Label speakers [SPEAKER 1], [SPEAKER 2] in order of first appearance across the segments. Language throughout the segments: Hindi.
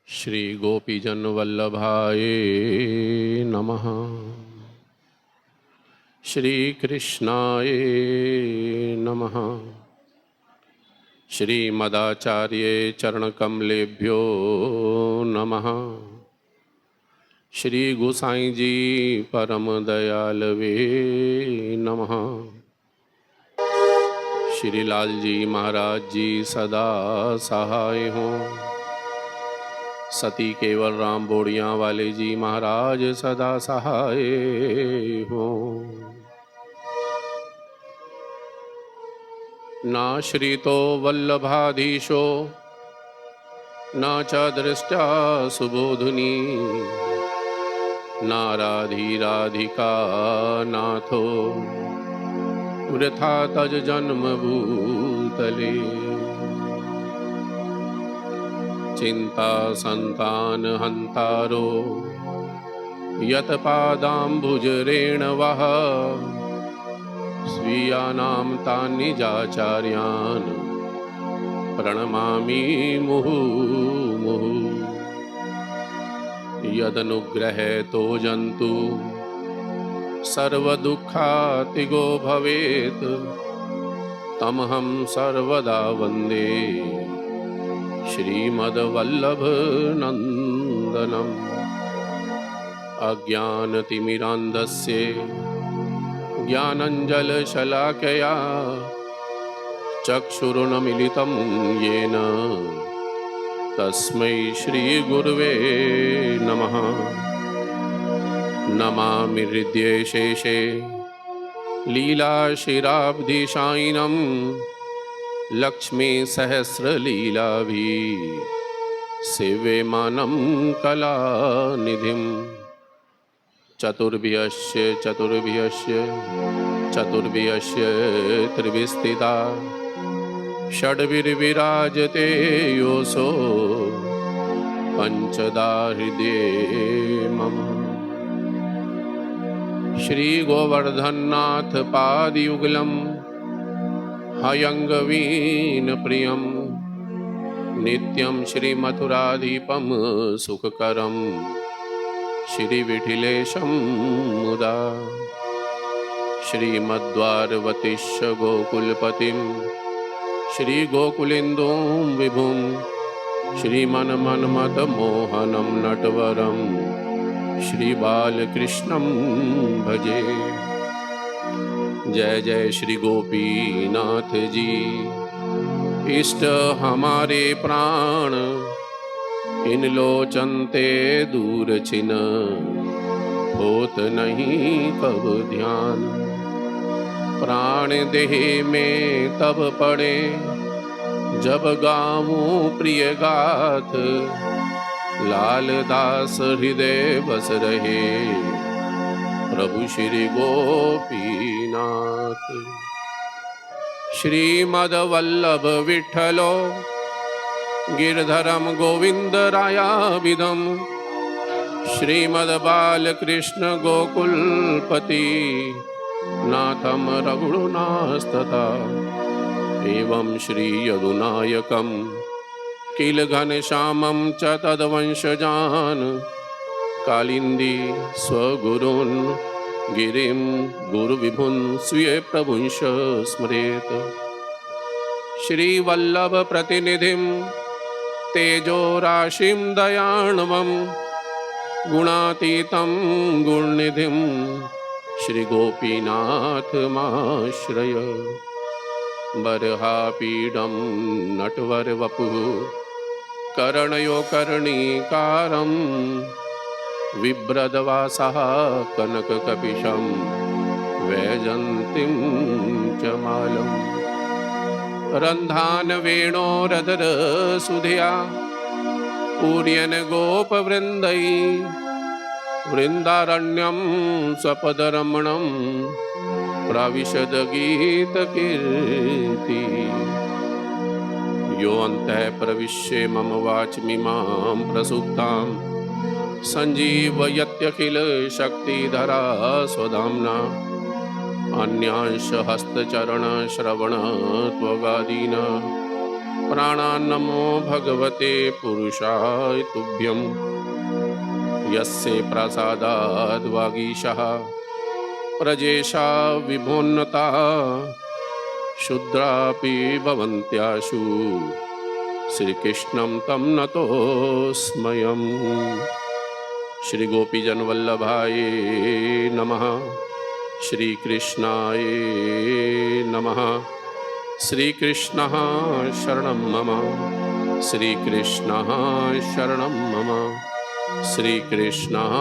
[SPEAKER 1] श्री गोपीजन वल्लभाय नमः। श्री कृष्णाय नमः। श्री मदाचार्य चरणकमलेभ्यो नमः। श्री गोसाई जी परम दयालवे नमः। श्री लाल जी महाराज जी सदा सहाय हों। सती केवल राम बोड़ियाँ वाले जी महाराज सदा सहाय हों। नाश्रितो वल्लभाधीशो न च दृष्टा सुबोधुनी नाराधिराधिका नाथो वृथा तज जन्म भूतले। चिंता संतान हंतारो यत पादाम्बुज रेणवः स्वीयानां तान् निजाचार्यान् प्रणमामि मुहुर्मुहुः। यदनुग्रहेतो जन्तु सर्वदुःखातिगो भवेत् तमहं सर्वदा वन्दे श्रीमद्वल्लभनन्दनम्। अज्ञानतिमिरान्धस्य ज्ञानाञ्जनशलाकया चक्षुरुन्मीलितं येन तस्मै श्रीगुरुवे नमः। नमामि हृदये शेषे लीलाशिराब्धिशायिनं लक्ष्मी सहस्रलीलाभि सेव्यमानं कलानिधिं। चतुर्भ्यश्च त्रिभिस्थिता षड्भिर्विराजते योऽसो पंचदा हृदये मम। श्री गोवर्धननाथ पादयुगलम् हयंगवीन प्रियं नित्यं श्री मथुराधिपं सुखकरं श्री विठिलेशं मुदा। श्रीमद्वारवतीश गोकुलपतिं श्री गोकुलेन्दुं विभुं श्रीमन्मन्मथमोहनं नटवरं श्री बालकृष्णं भजे। जय जय श्री गोपीनाथ जी इष्ट हमारे प्राण इन लोचनते दूर छिन होत नहीं कब ध्यान। प्राण देह में तब पड़े जब गाऊं प्रिय गाथ लाल दास हृदय बस रहे प्रभु श्री गोपीनाथ। श्रीमद्वल्लभ विठ्ठलो गिरधरम गोविंद रायाभिधम श्रीमद्बालकृष्ण गोकुलपति नाथम रघुनाथस्तथा एवं श्री यदुनायकम किल घनश्यामं च तद्वंशजान् कालिंदी स्वगुरून् गिरिं गुरुविभुन् स्वीय प्रभुंश स्मरेत। श्रीवल्लभ प्रतिनिधिं तेजो राशिं दयार्णवं गुणातीतं गुणनिधिं श्री गोपीनाथमाश्रय। बर्हापीडं नटवरवपुः कर्णयो कर्णिकारं बिभ्रद्वासः कनककपिशं वैजन्तीं च मालम्। रन्धान वेणोरधरसुधया पूर्यन् गोपवृन्दै वृन्दारण्यं स्वपदरमणं प्रविशद गीतकीर्ति। यो अन्तः प्रविश्य मम वाचमिमां प्रसुप्तां सञ्जीवयत्यखिल शक्तिधरा स्वधाम्ना। अन्यांश हस्तचरण श्रवण त्वगादीना प्राणान्नमो भगवते पुरुषाय तुभ्यं यस्य प्रसादाद् वागीशः प्रजेशा विभोन्नता शूद्रापि भवन्त्याशु श्रीकृष्णं तं नतोऽस्म्यहम्। श्री गोपीजन वल्लभाय नमः। श्री कृष्णाय नमः। श्री कृष्णः शरणं मम। श्री कृष्णः शरणं मम। श्री कृष्णः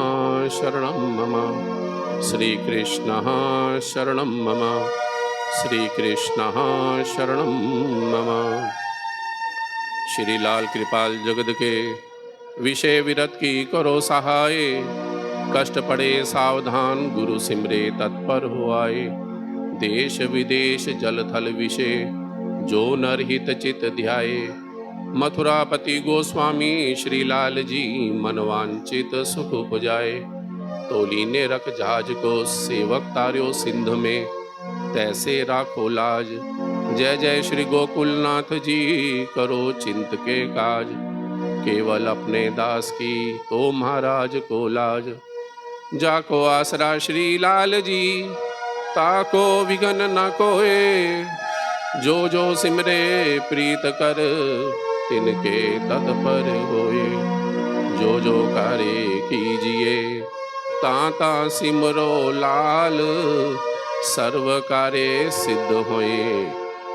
[SPEAKER 1] शरणं मम। श्री कृष्णः शरणं मम। श्री कृष्णः शरणं मम। श्री लाल कृपाल जगत के विषय विरत की करो सहाय। कष्ट पड़े सावधान गुरु सिमरे तत्पर हुआए। देश विदेश जल थल विषय जो नर हित चित ध्याये। मथुरापति गोस्वामी श्री लाल जी मनवांचित सुख उपजाए। तोली ने रख जहाज को सेवक तार्यो सिंध में तैसे राखो लाज। जय जय श्री गोकुलनाथ जी करो चिंत के काज। केवल अपने दास की तो महाराज को लाज। जाको आसरा श्री लाल जी ताको विघन न कोए। जो जो सिमरे प्रीत कर तिनके तत्पर होए। जो जो कार्य कीजिए ताता सिमरो लाल। सर्व कार्य सिद्ध होए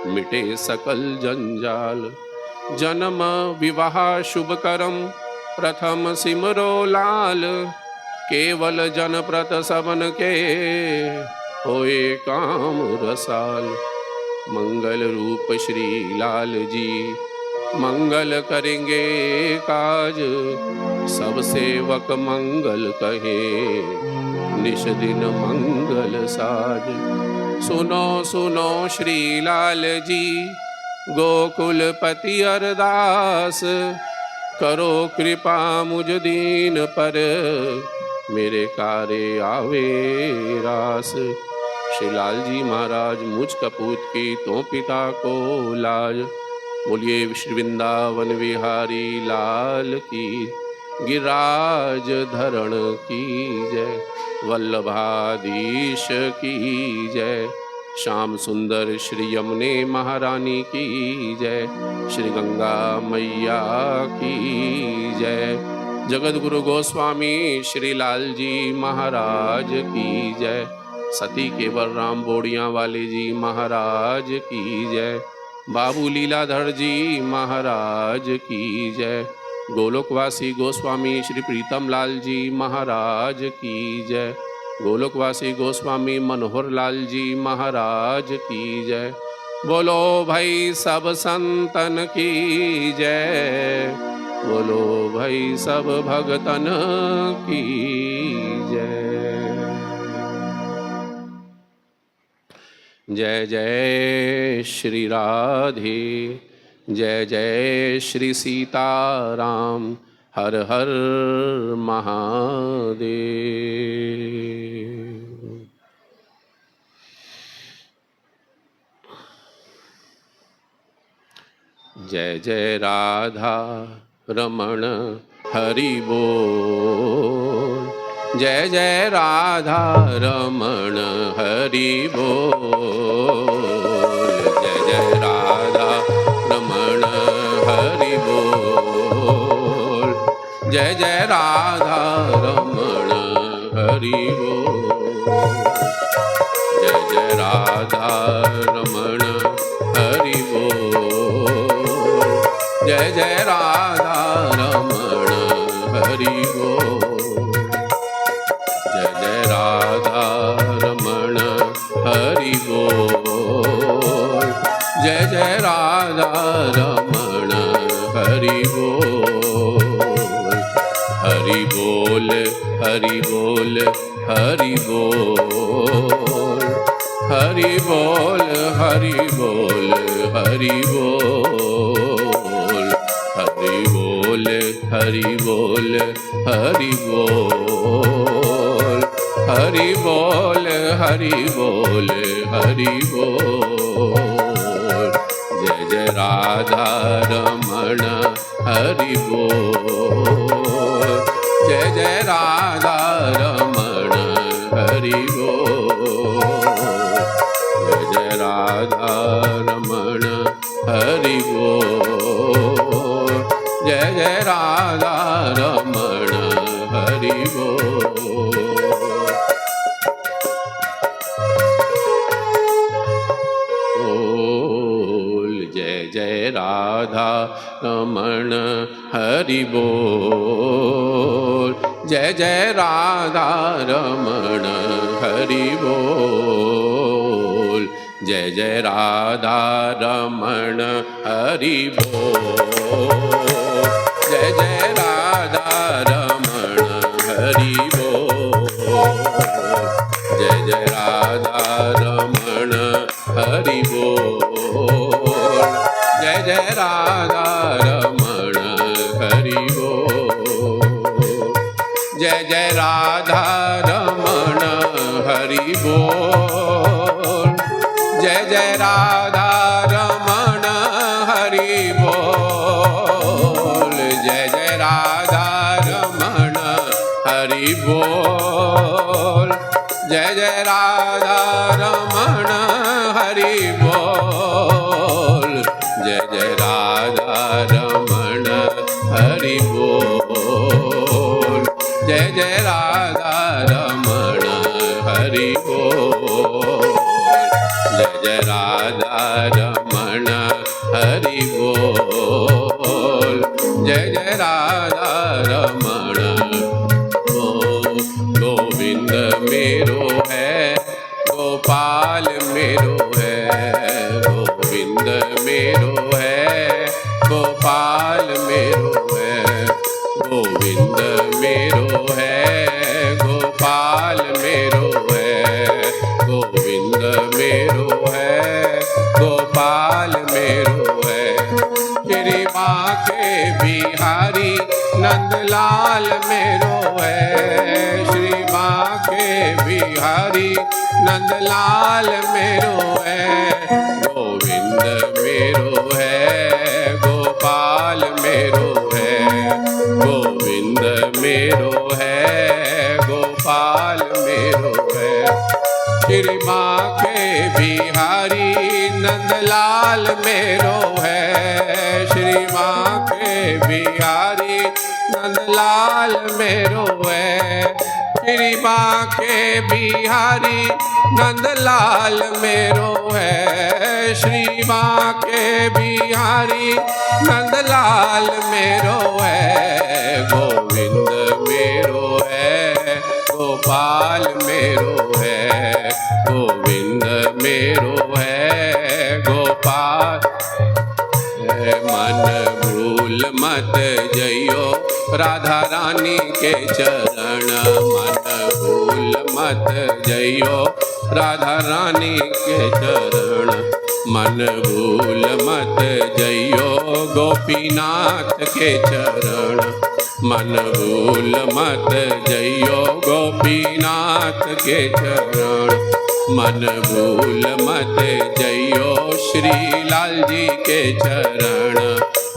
[SPEAKER 1] मिटे सकल जंजाल। जन्म विवाह शुभ करम प्रथम सिमरो लाल। केवल जन प्रत सबन के होए काम रसाल। मंगल रूप श्री लाल जी मंगल करेंगे काज। सब सेवक मंगल कहे निश दिन मंगल साज। सुनो सुनो श्री लाल जी गोकुलपति अरदास। करो कृपा मुझ दीन पर मेरे कार्य आवे रास। श्री लाल जी महाराज मुझ कपूत की तो पिता को लाज। बोलिए श्री वृंदावन विहारी लाल की गिरिराज धरण की जय। वल्लभाधीश की जय। श्याम सुंदर श्री यमुने महारानी की जय। श्री गंगा मैया की जय। जगत गुरु गोस्वामी श्री लाल जी महाराज की जय। सती केवल राम बोड़िया वाले जी महाराज की जय। बाबू लीलाधर जी महाराज की जय। गोलोकवासी गोस्वामी श्री प्रीतम लाल जी महाराज की जय। गोलोकवासी गोस्वामी मनोहर लाल जी महाराज की जय। बोलो भाई सब संतन की जय। बोलो भाई सब भगतन की जय। जय जय श्री राधे। जय जय श्री सीताराम। हर हर महादेव। जय जय राधा रमण हरि बोल। जय जय राधा रमण हरि बोल। जय जय राधा रमण हरि बोल। जय जय राधा रमण हरि बोल। जय जय राधा रमण हरि बोल। जय जय राधा रमण हरि बोल। जय जय राधा रमण हरि बोल। जय जय राधा रमण हरि बोल। हरि बोल हरि बोल हरि बोल। हरि बोल हरि बोल हरि बोल। हरि बोल हरि बोल हरि बोल। हरि बोल हरि बोल हरि बोल। जय जय राधा रमण हरि बोल। जय जय राधा रमण हरि बोल। जय जय राधा रमण हरि बोल। जय जय राधा रमण हरि बोल। जय जय राधा रमण हरि बोल। जय जय राधा रमण हरि बोल। जय जय राधा रमण हरि बोल। जय जय राधा रमण हरि बोल। जय जय राधा रमण हरि बोल। जय जय राधा रमण हरि बोल। जय जय राधा रमण हरि बोल। जय जय राधा रमण हरि बोल। जय जय राधा रमण हरि बोल। जय जय राधा रमण हरि बोल। जय जय राधा रमण हरि बोल। जय जय राधा रमण हरि बोल। जय जय राधा रमण हरि बोल। जय जय राधा रमण। गोविंद मेरो है गोपाल मेरो है। गोविंद मेरो है गोपाल मेरो है। गोविंद मेरो है गोपाल मेरो है। गोविंद मेरो है गोपाल मेरो है। श्री बांके बिहारी नंदलाल मेरो है। श्री बांके बिहारी नंदलाल मेरो है। गोविंद मेरो है गोपाल मेरो है। गोविंद मेरो है गोपाल मेरो है। श्री बांके बिहारी नंदलाल मेरो है। श्री बांके बिहारी नंदलाल मेरो है। श्री बांके बिहारी नंदलाल मेरो है। श्री बांके बिहारी नंदलाल मेरो है। गोविंद मेरो है गोपाल मेरो है। गोविंद मेरो है गोपाल। मन भूल मत जइयो राधा रानी के चरण। मन भूल मत जइयो राधा रानी के चरण। मन भूल मत जइयो गोपीनाथ के चरण। मन भूल मत जइयो गोपीनाथ के चरण। मन भूल मत जइयो श्री लाल जी के चरण।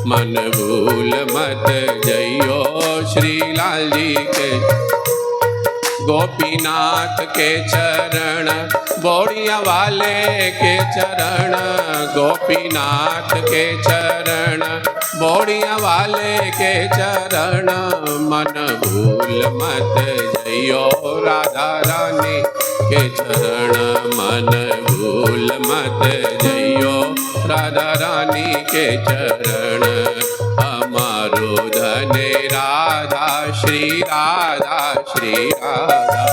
[SPEAKER 1] मन भूल मत जइयो श्री लाल जी के। गोपीनाथ के चरण बोड़िया वाले के चरण। गोपीनाथ के चरण बोड़िया वाले के चरण। मन भूल मत जइयो राधा रानी के चरण। मन भूल मत जइयो राधा रानी के चरण। हमारो धन राधा श्री राधा श्री राधा।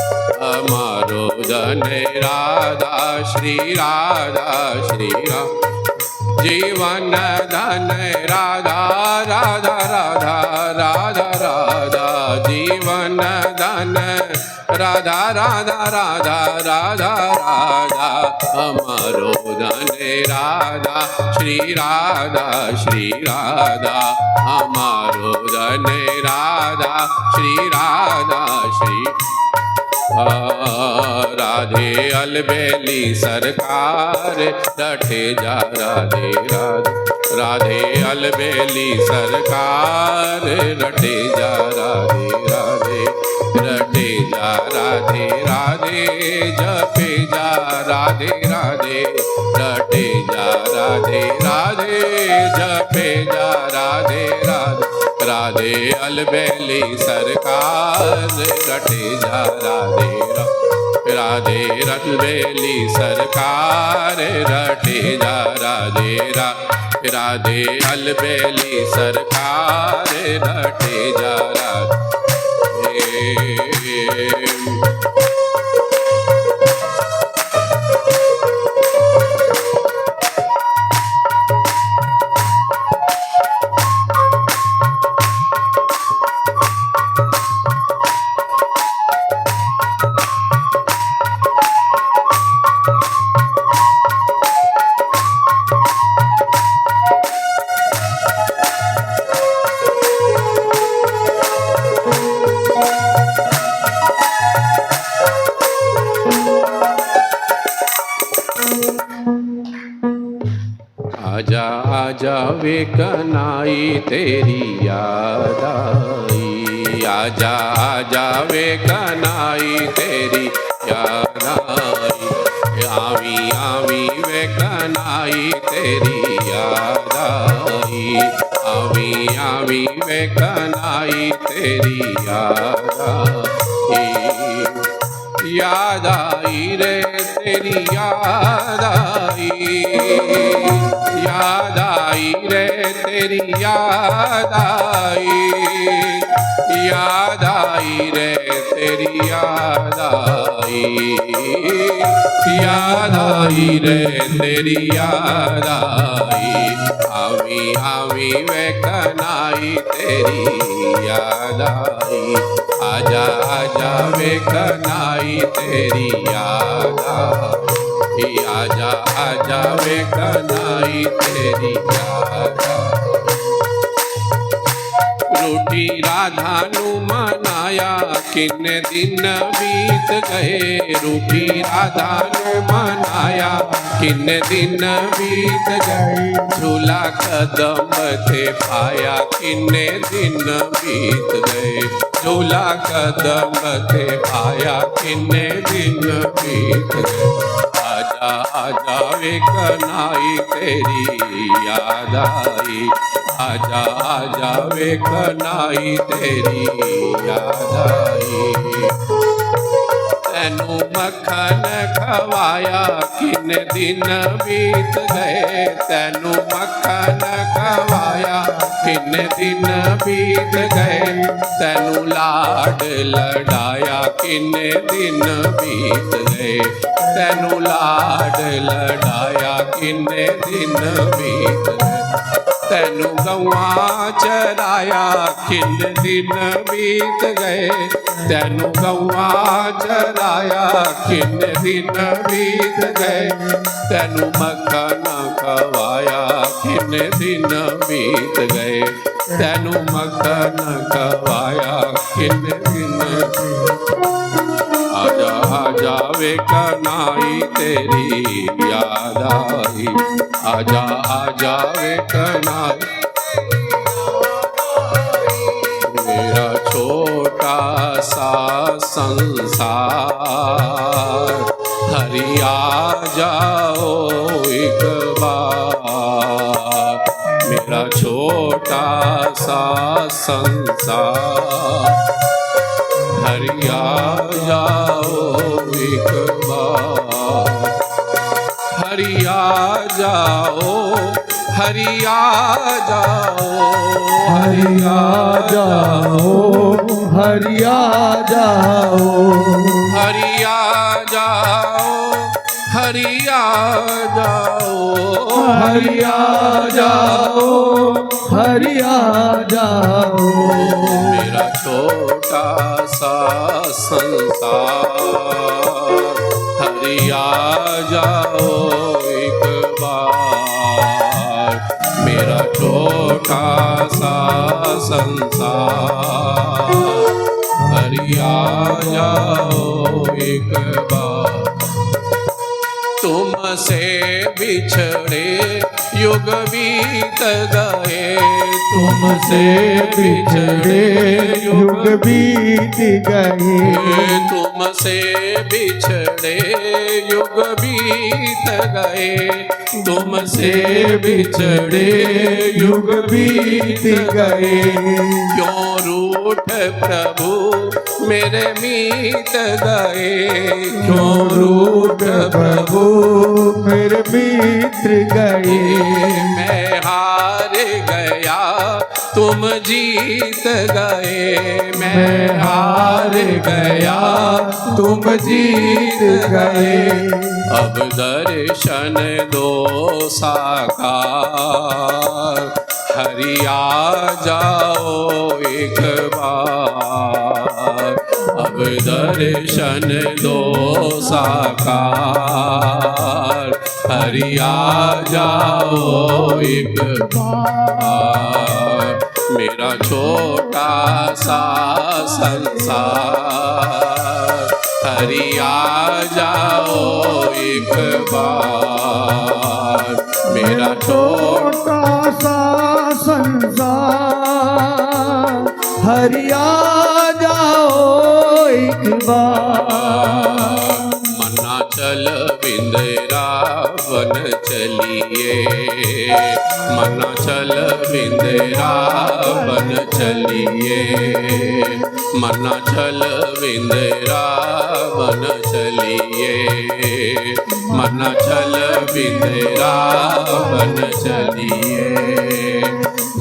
[SPEAKER 1] हमारो धन राधा श्री राधा श्री राधा। जीवन धन राधा राधा राधा राधा राधा। जीवन धन राधा राधा राधा राधा राधा। हमारो धन राधा श्री राधा श्री राधा। हमारो धन राधा श्री राधा श्री। राधे अलबेली सरकार डटे जा राधे राधे। राधे अलबेली सरकार रटे जा राधे राधे रटे जा राधे राधे जपे जा राधे राधे रटे जा राधे राधे जपे जा राधे राधे राधे अलबेली सरकार रटे जा राधे राधे अलबेली सरकार रटे जा राधे राधे अलबेली सरकार रटे जा राधे। आजा आजा वे कनाई तेरी याद आई, आजा आजा वे कनाई तेरी याद आई, आवी आवी वे कनाई तेरी याद आई, आवी आवी वे कनाई तेरी याद आई, याद आई रे तेरी याद आई, याद आई रे तेरी याद आई, याद आई रे तेरी याद आई, याद आई रे तेरी याद आई, आवी आवी वे कनाई तेरी याद आई, आजा आजा वे कनाई तेरी याद आई, आजा आजा वे कनाई तेरी याद आई। रूठी राधा नु मनाया किन्ने दिन बीत गए, रूठी राधा नु मनाया किन्ने दिन बीत गए, झूला कदम थे पाया किन्ने दिन बीत गए, झूला कदम थे पाया किन्ने दिन बीत गए, आजा आजा वे कनाई तेरी याद आई, आजा आजा वे कनाई तेरी याद आई। तैनू मक्खन खवाया किन्ने दिन बीत गए, तैनू मक्खन खवाया किन्ने दिन बीत गए, तैनू लाड लड़ाया किन्ने दिन बीत गए, तैनू लाड लड़ाया किन्ने दिन बीत गए, तैनू गौआ चराया किन्ने दिन बीत गए, तैनू गौआ चराया किन्ने दिन बीत गए, तैनू मक्खन खवाया किन्ने दिन बीत गए, तैनू मक्खन खवाया किन्ने दिन, आजा आजा वे कनाई तेरी याद आई, आजा आजा वे कनाई, मेरा छोटा सा संसार हरि आ जाओ एक बार, मेरा छोटा सा संसार हरि आ जाओ एक बार, हरि आ जाओ, हरि आ जाओ,
[SPEAKER 2] हरि आ जाओ, हरि आ जाओ,
[SPEAKER 1] हरि आ जाओ, हरि आ जाओ,
[SPEAKER 2] हरि आ जाओ, हरि आ जाओ,
[SPEAKER 1] मेरा छोटा सा संसार हरि आ जाओ एक बार, मेरा छोटा सा संसार हरि आ जाओ एक बार, तुम तुमसे बिछड़े युग बीत गए,
[SPEAKER 2] तुमसे बिछड़े युग बीत गए,
[SPEAKER 1] तुमसे बिछड़े युग बीत गए, तुमसे
[SPEAKER 2] बिछड़े युग बीत गए।
[SPEAKER 1] क्यों रूठ प्रभु मेरे मीत गए,
[SPEAKER 2] क्यों रूठ प्रभु मेरे मित्र गए।
[SPEAKER 1] मैं हार गया तुम जीत गए,
[SPEAKER 2] मैं हार गया तुम जीत गए।
[SPEAKER 1] अब दर्शन दो साकार, हरि आ जाओ एक बार। अब दर्शन दो साकार, हरि आ जाओ एक बार। मेरा छोटा सा संसार, हरि आ जाओ एक बार। मेरा
[SPEAKER 2] छोटा सा संसार, हरि आ जाओ एक बार।
[SPEAKER 1] मनाचल बिंद्रावन चलिए, मनाचल बिंद्रावन चलिए, मनाचल बिंद्रावन चलिए, मनाचल बिंद्रावन चलिए।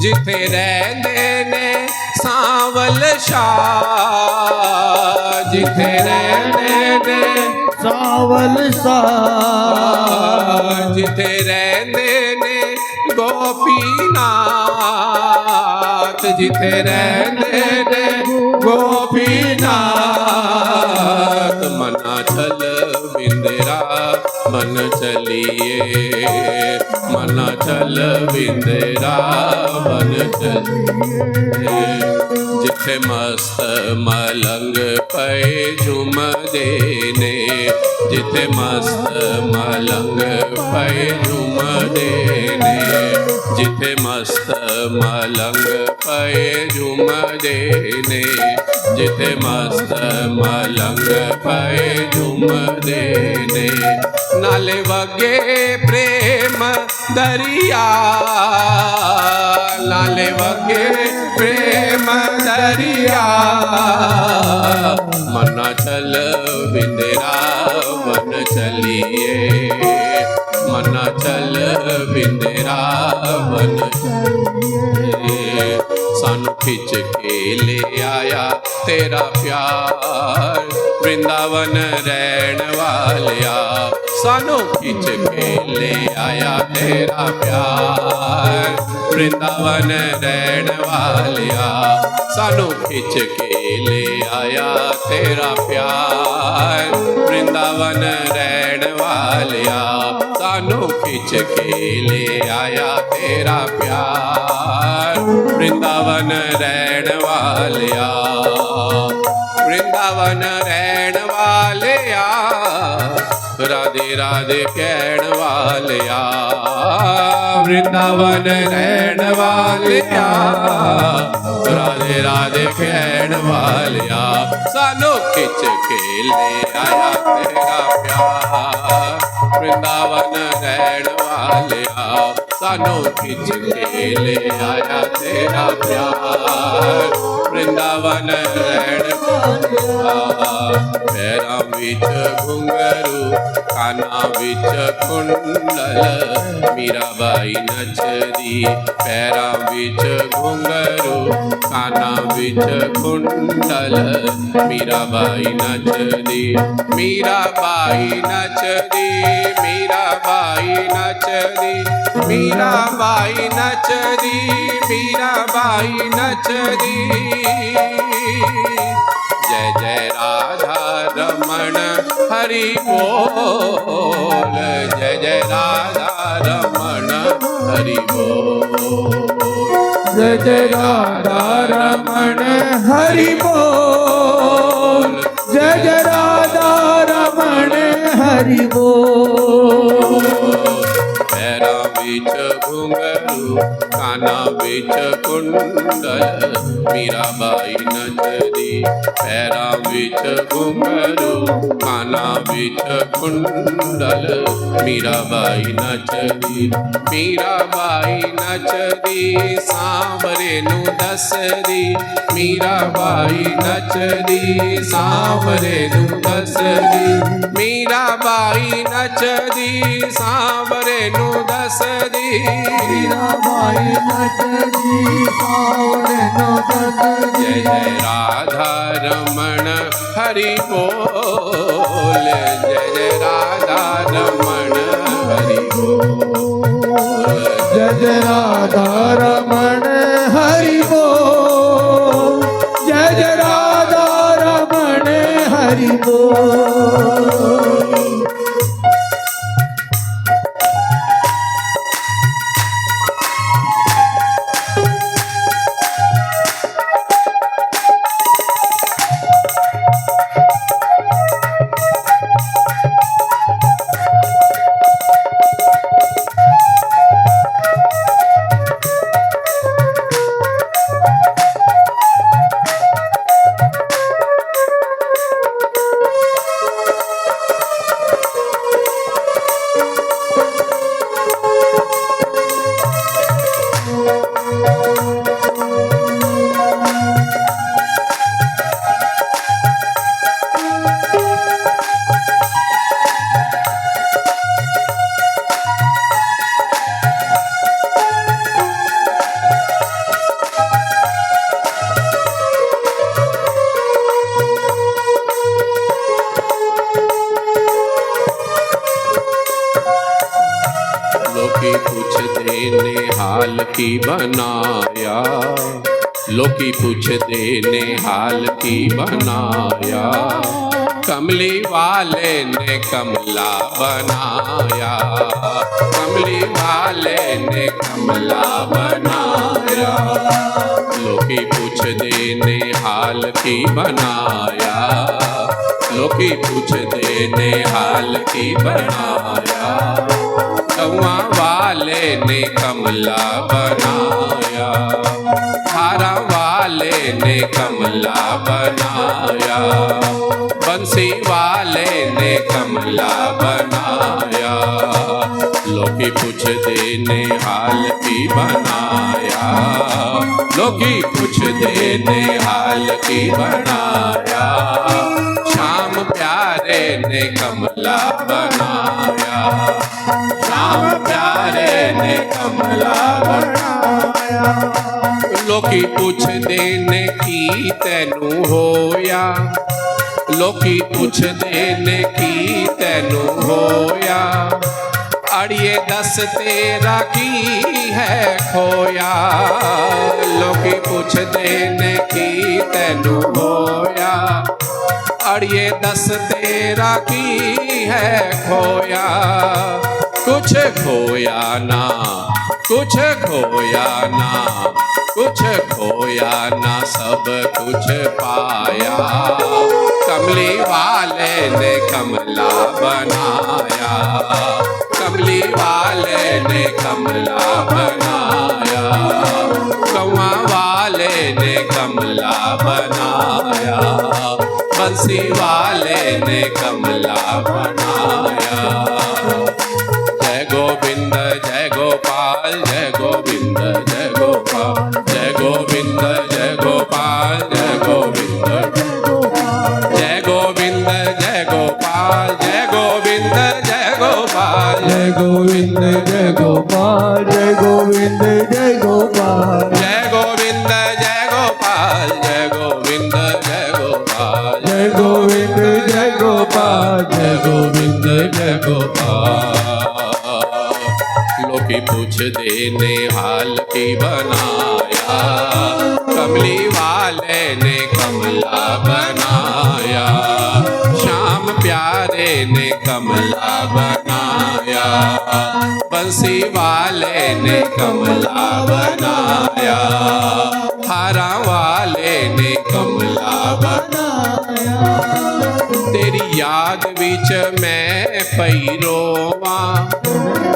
[SPEAKER 1] जिथे रहंदे ने सांवल शाह, जिथे रहंदे ने
[SPEAKER 2] सावल शाह,
[SPEAKER 1] जिथे रहंदे ने गोपीनाथ, जिथे रहंदे ने गोपीनाथ। मनाचल बिंद्रावन चलिए, मनाचल बिंद्रावन चलिए। जिथे मस्त मलंग पे झुम देने, जिथे मस्त मलंग पे झुम देने, जिथे मस्त मलंग पे झुम देने, जिथे मस्त मलंग पे झुम देने। नाले वगे प्रेम दरिया, नाले वगे प्रेम दरिया। मनाचल बिंद्रावन चलिए, मनाचल बिंद्रावन चलिए। सानू खिंच के ले आया तेरा प्यार, वृंदावन रहन वालिया। सानू खिंच के ले आया तेरा प्यार, वृंदावन रहन वालिया। सानू खिंच के ले आया तेरा प्यार, वृंदावन रहन वालिया। सानू खिंच के ले आया तेरा प्यार, वृंदावन रहन वालिया, वृंदावन रहन वालिया। राधे राधे कहण वालिया, वृंदावन रहन वालिया। राधे राधे कहण वालिया। सानू खिंच के ले आया तेरा प्यार, वृंदावन रहन वालिया। सानू खिंच के ले आया तेरा प्यार, वृंदावन रहन वालिया। पैरां विच घुंघरू, काना विच कुंडल, मीराबाई नचदी। पैरां विच घुंघरू, काना विच कुंडल, मीराबाई नचदी। मीराबाई नचदी, मीराबाई नचदी, मीराबाई नचदी, मीराबाई नचदी। जय जय राधा रमण हरि बोल, जय जय राधा रमण हरि बोल।
[SPEAKER 2] जय जय राधा रमण हरि बोल, जय जय राधा रमण हरि बोल।
[SPEAKER 1] बिच घुंघरू काना बिच कुंडल मीराबाई नचदी पैरा बिच घुंघरू काना बिच कुंडल मीराबाई नचदी मीराबाई नचदी सांवरे नू दसदी मीराबाई नचदी सांवरे नू दसदी मीराबाई नचदी सांवरे नू दसदी
[SPEAKER 2] मीराबाई नचदी सांवरे नू दसदी।
[SPEAKER 1] जय जय राधा रमण हरि बोल जय जय राधा रमण हरि बोल
[SPEAKER 2] जय जय राधा रमण हरि बोल जय जय राधा रमण हरि बोल।
[SPEAKER 1] लोकी पूछते ने हाल की बनाया लोकी पूछते ने हाल की बनाया कमली वाले ने कमला बनाया कमली वाले ने कमला बनाया लोकी पूछते ने हाल की बनाया लोकी पूछते ने हाल की बनाया कौआ वाले ने कमला बनाया हारा वाले ने कमला बनाया बंसी वाले ने कमला बनाया लोकी पूछते ने हाल की बनाया लोकी पूछते ने हाल की बनाया श्याम प्यारे ने कमला बनाया श्याम प्यारे ने कमला बनाया लोकी पूछते ने की तैनू होया लोकी पूछते ने की तैनू होया अड़िए दस तेरा की है खोया लोकी पूछते ने की तैनू होया अड़िए दस तेरा की है खोया कुछ खोया ना कुछ खोया ना कुछ खोया ना सब कुछ पाया कमली वाले ने कमला बनाया कमली वाले ने कमला बनाया कौआ वाले ने कमला बनाया बंसी वाले ने कमला बनाया जय गोविंद जय गोपाल जय गोविंद जय गोपाल जय गोविंद जय गोपाल जय गोविंद जय गोविंद जय गोपाल जय गोविंद जय गोपाल
[SPEAKER 2] जय गोविंद जय गोपाल जय गोविंद जय गोपाल
[SPEAKER 1] जय गोविंद जय गोपाल जय गोविंद जय गोपाल
[SPEAKER 2] जय गोविंद जय गोपाल
[SPEAKER 1] जय गोविंद जय गोपाल लोकी पूछते ने हाल की बनाया कमली वाले ने कमला बनाया श्याम प्यारे ने कमला बनाया बंसी वाले ने कमला बनाया हारा वाले ने कमला बनाया तेरी याद विच मैं पई रोवां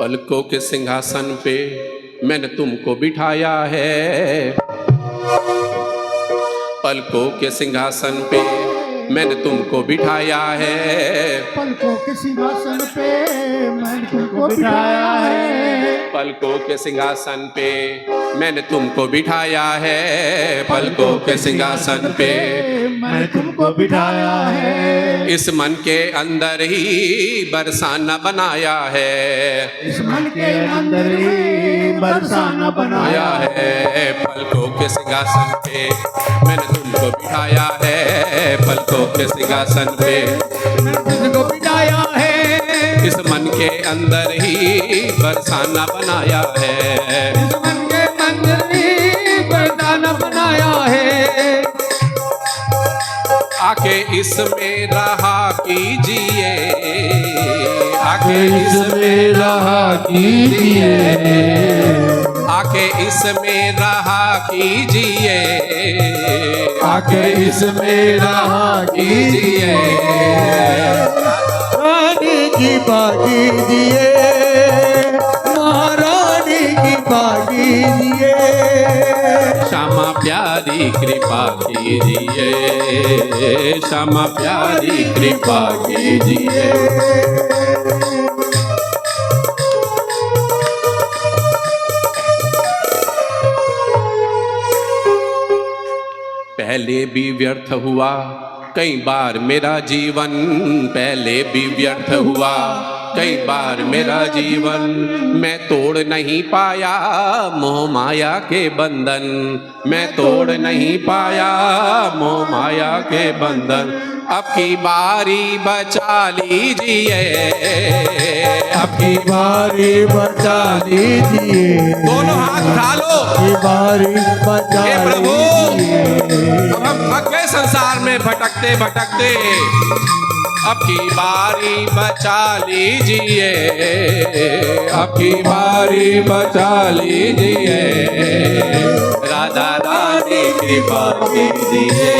[SPEAKER 1] पलकों के सिंहासन पे मैंने तुमको बिठाया है, पलकों के सिंहासन पे मैंने तुमको बिठाया है,
[SPEAKER 2] पलकों के सिंहासन पे मैंने तुमको बिठाया है,
[SPEAKER 1] पलकों के सिंहासन पे मैंने तुमको बिठाया है, पलकों के सिंहासन पे
[SPEAKER 2] मैंने तुमको बिठाया है।
[SPEAKER 1] इस मन के अंदर ही बरसाना बनाया है,
[SPEAKER 2] इस मन के अंदर ही बरसाना बनाया
[SPEAKER 1] है, पलकों के सिंहासन पे मैंने तुमको बिठाया है, पलकों के सिंहासन पे
[SPEAKER 2] मैंने तुमको बिठाया है।
[SPEAKER 1] इस मन के अंदर ही बरसाना बनाया है,
[SPEAKER 2] इस मन के अंदर ही बरसाना बनाया है।
[SPEAKER 1] आके इसमें रहा कीजिए, आके
[SPEAKER 2] इसमें रहा कीजिए,
[SPEAKER 1] आके इसमें रहा कीजिए,
[SPEAKER 2] आके इसमें रहा कीजिए। रानी की बागी दिए, महारानी की बागी दिए,
[SPEAKER 1] श्यामा प्यारी कृपा कीजिए, श्यामा प्यारी कृपा कीजिए। पहले भी व्यर्थ हुआ कई बार मेरा जीवन, पहले भी व्यर्थ हुआ कई बार मेरा जीवन, मैं तोड़ नहीं पाया मोह माया के बंधन, मैं तोड़ नहीं पाया मोह माया के बंधन। अब की बारी बचा लीजिए, अब की
[SPEAKER 2] बारी बचा लीजिए,
[SPEAKER 1] दोनों हाथ उठा लो,
[SPEAKER 2] की बारी बचा
[SPEAKER 1] हे प्रभु,
[SPEAKER 2] लीजिए।
[SPEAKER 1] अब हम थक गए संसार में भटकते भटकते, अब की बारी बचा लीजिए, अब की बारी बचा लीजिए, राधा रानी कृपा कीजिए,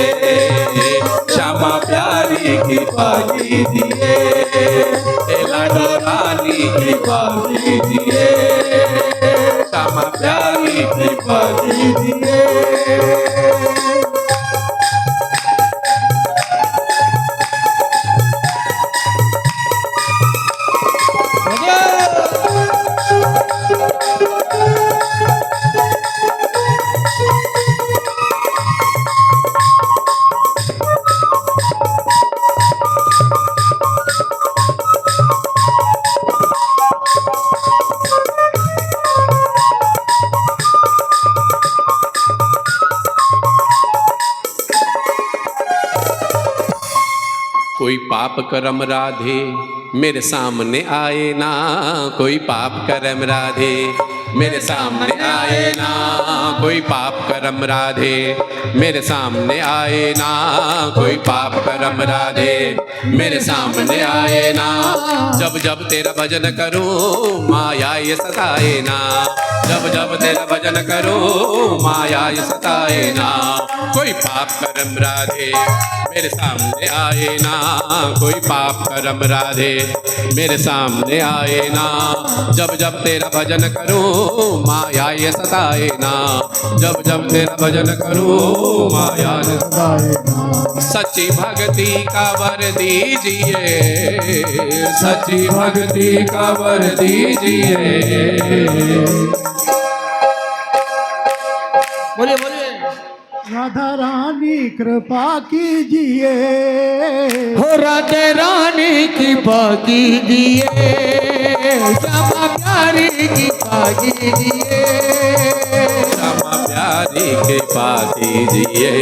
[SPEAKER 1] श्यामा प्यारी कृपा कीजिए, लाडो रानी कृपा कीजिए, श्यामा प्यारी कृपा कीजिए। कोई पाप कर्म राधे मेरे सामने आए ना, कोई पाप कर्म राधे मेरे सामने आए ना, कोई पाप कर्म राधे मेरे सामने आए ना, कोई पाप कर्म राधे मेरे सामने आए ना। जब जब तेरा भजन करूं माया ये सताए ना, जब जब तेरा भजन करूं माया ये सताए ना। कोई पाप कर्म राधे मेरे सामने आए ना, कोई पाप कर्म राधे मेरे सामने आए ना। जब जब तेरा भजन करूं माया ये सताए ना, जब जब तेरा भजन करूं माया ये सताए ना। सच्ची भक्ति का वर दीजिए, सच्ची भक्ति का वर दीजिए।
[SPEAKER 2] बोलिए बोलिए। राधा रानी कृपा कीजिए, हो राधा रानी कृपा कीजिए, श्यामा प्यारी कृपा कीजिए,
[SPEAKER 1] श्यामा प्यारी कृपा कीजिए,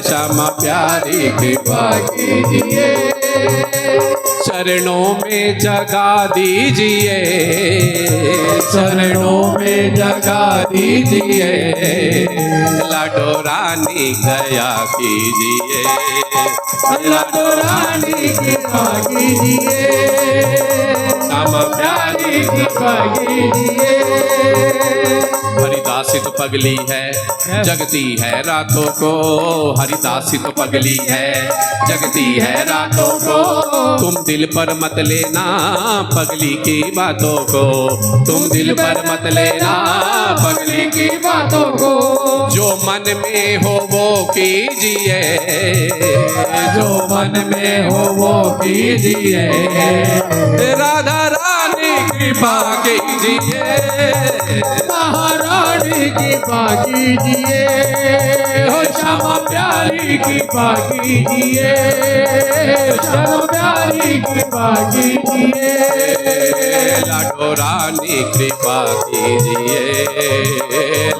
[SPEAKER 1] श्यामा प्यारी कृपा कीजिए। चरणों में जगा दीजिए, चरणों में जगा दीजिए, लाडो रानी गया कीजिए, लाडो रानी कृपा कीजिए, श्यामा प्यारी
[SPEAKER 2] रानी की भागी जिए।
[SPEAKER 1] हरिदासी तो पगली है जगती है रातों को, हरिदासी तो पगली है जगती है रातों को। तुम दिल पर मत लेना पगली की बातों को, तुम दिल पर मत लेना पगली की बातों को। जो मन में हो वो कीजिए, जो मन में हो वो कीजिए। राधा रानी कृपा कीजिए,
[SPEAKER 2] महारानी की भागी जिए। हो श्यामा प्यारी की भागी जिए, श्यामा प्यारी की भागी जिए।
[SPEAKER 1] लाडो रानी कृपा कीजिए,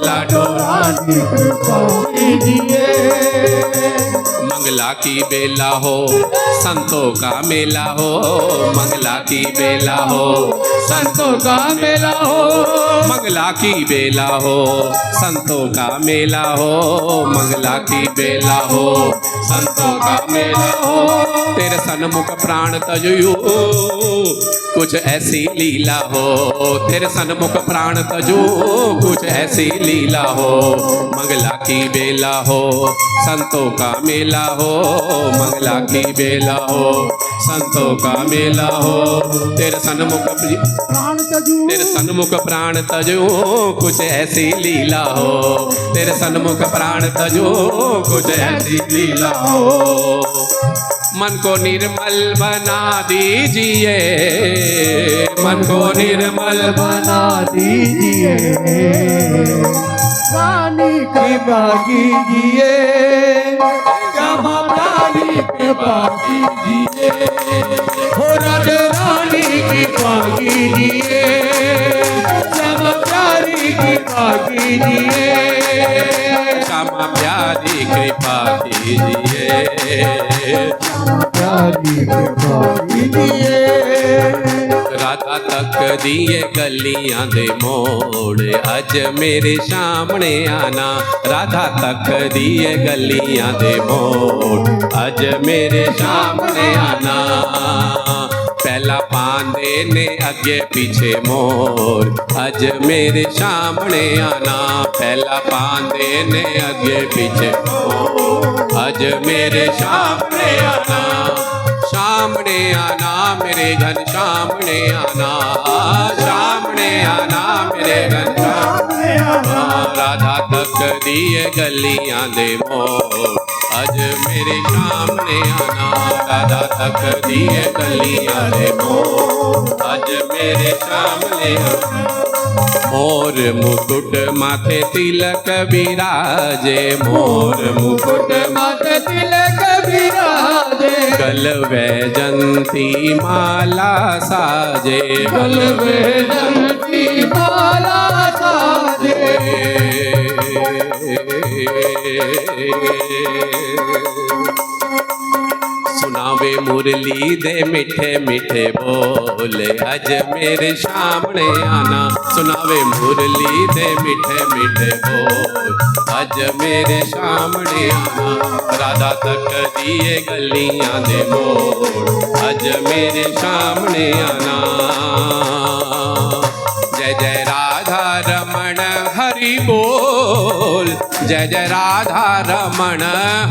[SPEAKER 1] लाडो
[SPEAKER 2] रानी की भागी जिए।
[SPEAKER 1] मंगला की बेला हो संतों का मेला हो, मंगला की बेला हो
[SPEAKER 2] संतों का मेला हो,
[SPEAKER 1] मंगला की बेला हो संतों का मेला हो, मंगला की बेला हो संतों का मेला हो। तेरे सन्मुख प्राण तजू कुछ ऐसी लीला हो, तेरे सन्मुख प्राण तजू कुछ ऐसी लीला हो। मंगला की बेला हो संतों का मेला हो, मंगला की बेला हो संतों का मेला हो। तेरे सन्मुख
[SPEAKER 2] प्राण तजू,
[SPEAKER 1] तेरे सन्मुख प्राण तजो कुछ ऐसी लीला हो, तेरे सन्मुख प्राण तजो कुछ ऐसी लीला हो। मन को निर्मल बना दीजिए, मन को निर्मल
[SPEAKER 2] बना दीजिए। रानी की भागी जिए, श्यामा प्यारी की भागी जिए। हो राधे रानी की भागी जिए, श्यामा प्यारी की भागी जिए।
[SPEAKER 1] क्षमा प्यारी कृपा कीजिए,
[SPEAKER 2] प्यारी की भागी जिए।
[SPEAKER 1] राधा तक दिए गलियां दे मोड़ अज मेरे सामने आना, राधा तक दिए गलियां दे मोड़ अज मेरे सामने आना। पहला पांदे ने अगे पीछे मोर अज मेरे सामने आना, पहला पांदे ने अगे पीछे मोर अज मेरे सामने आना। सामने आना मेरे घन सामने आना, सामने आना मेरे घन सामने आना। राधा तक दिए गलियां दे मोड़ अज मेरे सामने आना, राधा तक दिए गलियां दे मोड़ अज मेरे सामने आना। मोर मुकुट माथे तिलक विराजे, मोर मुकुट
[SPEAKER 2] माथे तिलक विराजे।
[SPEAKER 1] गल वैजंती माला साजे,
[SPEAKER 2] गल वैजंती माला साजे।
[SPEAKER 1] सुनावे मुरली दे मिठे मिठे बोल अज मेरे सामने आना, सुनावे मुरली दे मिठे मिठे बोल अज मेरे सामने आना। राधा तक दिए गलियां दे मोड़ अज मेरे सामने आना। जय जय राधा रमण हरि बोल, जय जय राधा रमण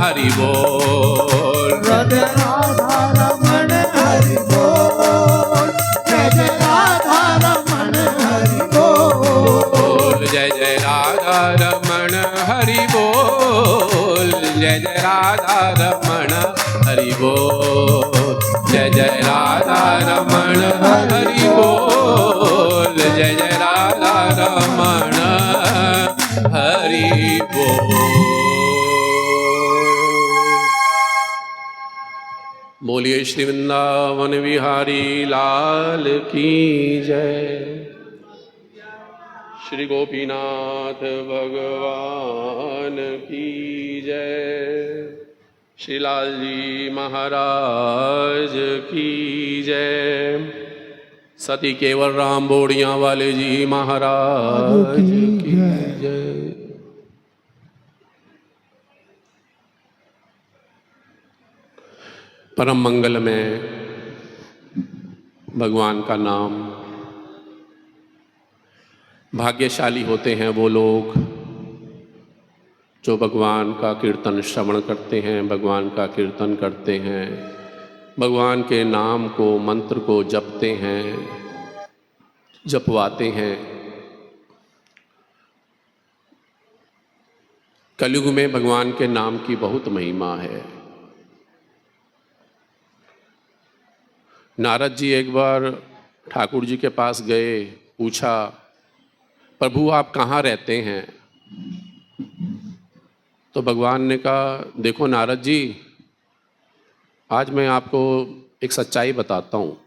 [SPEAKER 1] हरि बोल।
[SPEAKER 2] राधे राधा रमण हरि बोल, जय जय राधा रमण हरि बोल।
[SPEAKER 1] जय जय राधा रमण हरि बोल, जय जय राधा रमण हरि बोल। जय जय राधा रमण हरि बोल, जय जय राधा रमण हरि बोल। बोलिए श्री वृंदावन बिहारी लाल की जय। श्री गोपीनाथ भगवान की जय। श्री लाल जी महाराज की जय। सती केवल राम बोड़ियां वाले जी महाराज की जय। परम मंगल में भगवान का नाम भाग्यशाली होते हैं वो लोग जो भगवान का कीर्तन श्रवण करते हैं, भगवान का कीर्तन करते हैं, भगवान के नाम को, मंत्र को जपते हैं, जपवाते हैं। कलयुग में भगवान के नाम की बहुत महिमा है। नारद जी एक बार ठाकुर जी के पास गए, पूछा, प्रभु आप कहाँ रहते हैं? तो भगवान ने कहा, देखो नारद जी, आज मैं आपको एक सच्चाई बताता हूँ।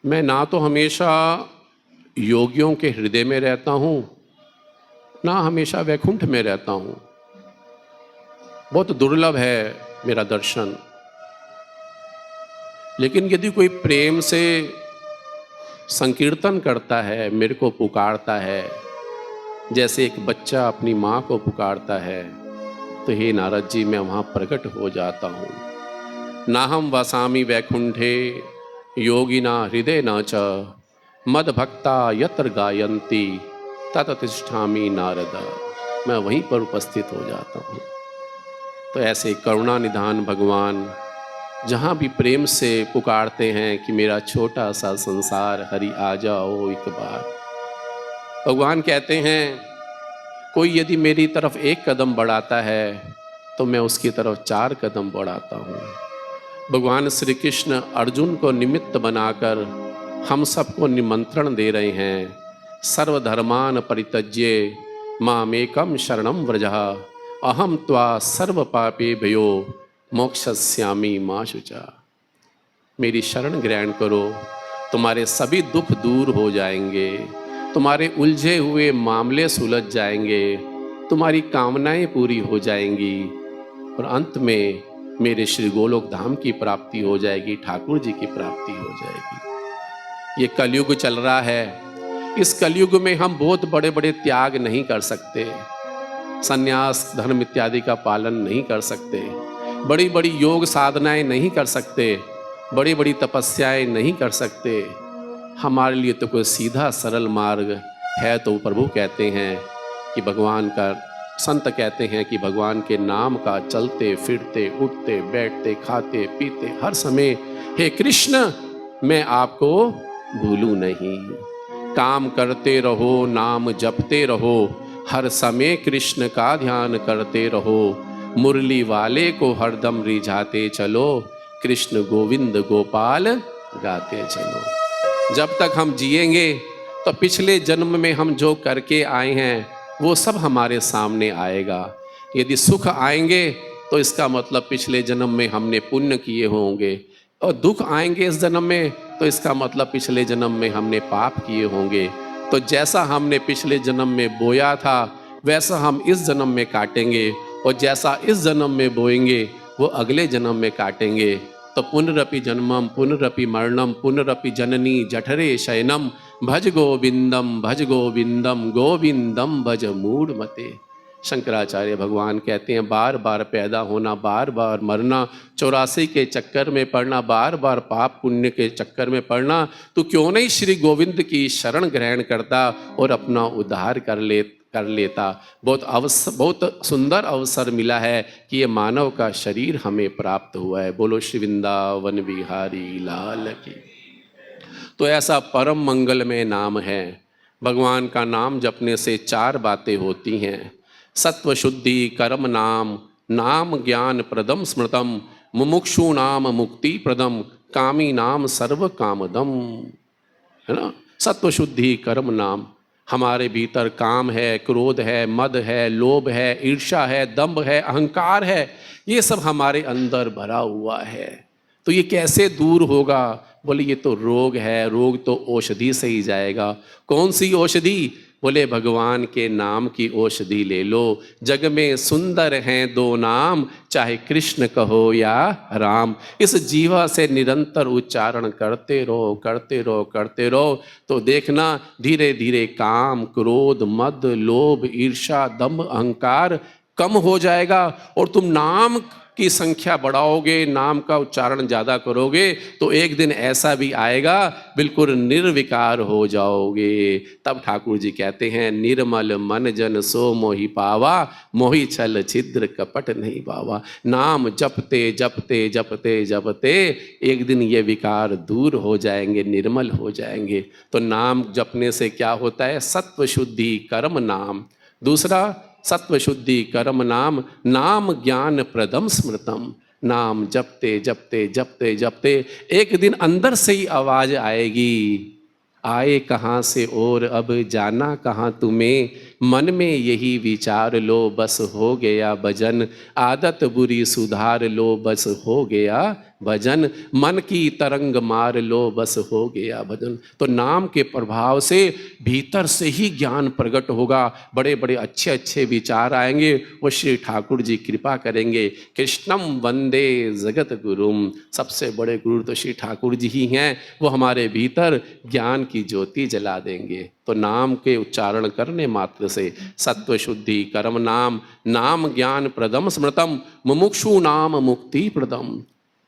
[SPEAKER 1] मैं ना तो हमेशा योगियों के हृदय में रहता हूँ, ना हमेशा वैकुंठ में रहता हूँ। बहुत दुर्लभ है मेरा दर्शन। लेकिन यदि कोई प्रेम से संकीर्तन करता है, मेरे को पुकारता है, जैसे एक बच्चा अपनी माँ को पुकारता है, तो हे नारद जी मैं वहाँ प्रकट हो जाता हूँ। नाहम वसामि वैकुंठे योगिना हृदय न च मद भक्ता यत्र गायन्ति तत तिष्ठामि नारद। मैं वहीं पर उपस्थित हो जाता हूँ। तो ऐसे करुणा निधान भगवान जहाँ भी प्रेम से पुकारते हैं कि मेरा छोटा सा संसार हरि आ जाओ एक बार। भगवान कहते हैं, कोई यदि मेरी तरफ एक कदम बढ़ाता है तो मैं उसकी तरफ 4 कदम बढ़ाता हूँ। भगवान श्री कृष्ण अर्जुन को निमित्त बनाकर हम सबको निमंत्रण दे रहे हैं, सर्वधर्मान परित्यज्य मामेकम शरणं व्रज अहम त्वा सर्व पापेभ्यो मोक्षयिष्यामि मा शुचा। मेरी शरण ग्रहण करो, तुम्हारे सभी दुख दूर हो जाएंगे, तुम्हारे उलझे हुए मामले सुलझ जाएंगे, तुम्हारी कामनाएं पूरी हो जाएंगी और अंत में मेरे श्री गोलोक धाम की प्राप्ति हो जाएगी, ठाकुर जी की प्राप्ति हो जाएगी। ये कलयुग चल रहा है। इस कलयुग में हम बहुत बड़े बड़े त्याग नहीं कर सकते, संन्यास धर्म इत्यादि का पालन नहीं कर सकते, बड़ी बड़ी योग साधनाएं नहीं कर सकते, बड़ी बड़ी तपस्याएं नहीं कर सकते। हमारे लिए तो कोई सीधा सरल मार्ग है। तो प्रभु कहते हैं कि भगवान का, संत कहते हैं कि भगवान के नाम का चलते फिरते उठते बैठते खाते पीते हर समय, हे कृष्ण मैं आपको भूलूं नहीं। काम करते रहो, नाम जपते रहो, हर समय कृष्ण का ध्यान करते रहो, मुरली वाले को हरदम रिझाते चलो, कृष्ण गोविंद गोपाल गाते चलो। जब तक हम जिएंगे तो पिछले जन्म में हम जो करके आए हैं वो सब हमारे सामने आएगा। यदि सुख आएंगे तो इसका मतलब पिछले जन्म में हमने पुण्य किए होंगे, और दुख आएंगे इस जन्म में तो इसका मतलब पिछले जन्म में हमने पाप किए होंगे। तो जैसा हमने पिछले जन्म में बोया था वैसा हम इस जन्म में काटेंगे, और जैसा इस जन्म में बोएंगे वो अगले जन्म में काटेंगे। तो पुनरपि जन्मम पुनरपि मरणम पुनरपि जननी जठरे शयनम भज गोविंदम गोविंदम भज मूढ़मते। शंकराचार्य भगवान कहते हैं, बार बार पैदा होना, बार बार मरना, 84 के चक्कर में पड़ना, बार बार पाप पुण्य के चक्कर में पड़ना, तो क्यों नहीं श्री गोविंद की शरण ग्रहण करता और अपना उद्धार कर लेता। बहुत सुंदर अवसर मिला है कि ये मानव का शरीर हमें प्राप्त हुआ है। बोलो श्री वृंदावन बिहारी लाल की। तो ऐसा परम मंगलमय नाम है। भगवान का नाम जपने से 4 बातें होती हैं। सत्व शुद्धि कर्म नाम, नाम ज्ञान प्रदम स्मृतम, मुमुक्षु नाम मुक्ति प्रदम, कामी नाम सर्व कामदम। है ना? सत्व शुद्धि कर्म नाम। हमारे भीतर काम है, क्रोध है, मद है, लोभ है, ईर्ष्या है, दंभ है, अहंकार है, ये सब हमारे अंदर भरा हुआ है। तो ये कैसे दूर होगा? बोले ये तो रोग है, रोग तो औषधि से ही जाएगा। कौन सी औषधि? बोले भगवान के नाम की औषधि ले लो। जग में सुंदर हैं 2 नाम, चाहे कृष्ण कहो या राम। इस जीवा से निरंतर उच्चारण करते रहो, करते रहो, करते रहो, तो देखना धीरे धीरे काम, क्रोध, मद, लोभ, ईर्ष्या, दंभ, अहंकार कम हो जाएगा और तुम नाम की संख्या बढ़ाओगे, नाम का उच्चारण ज़्यादा करोगे, तो एक दिन ऐसा भी आएगा बिल्कुल निर्विकार हो जाओगे। तब ठाकुर जी कहते हैं, निर्मल मन जन सो मोहि पावा, मोहि छल छिद्र कपट नहीं पावा। नाम जपते जपते जपते जपते एक दिन ये विकार दूर हो जाएंगे, निर्मल हो जाएंगे। तो नाम जपने से क्या होता है? सत्व शुद्धि कर्म नाम। दूसरा, सत्व शुद्धि कर्म नाम, नाम ज्ञान प्रदम स्मृतम। नाम जपते जपते जपते जपते एक दिन अंदर से ही आवाज आएगी, आए कहाँ से और अब जाना कहाँ तुम्हें, मन में यही विचार लो बस हो गया भजन, आदत बुरी सुधार लो बस हो गया भजन, मन की तरंग मार लो बस हो गया भजन। तो नाम के प्रभाव से भीतर से ही ज्ञान प्रकट होगा, बड़े बड़े अच्छे अच्छे विचार आएंगे, वो श्री ठाकुर जी कृपा करेंगे। कृष्णम वंदे जगत गुरुम, सबसे बड़े गुरु तो श्री ठाकुर जी ही हैं, वो हमारे भीतर ज्ञान की ज्योति जला देंगे। तो नाम के उच्चारण करने मात्र से सत्व शुद्धि कर्म नाम, नाम ज्ञान प्रदम स्मृतम, मुमुक्षु नाम मुक्ति प्रदम।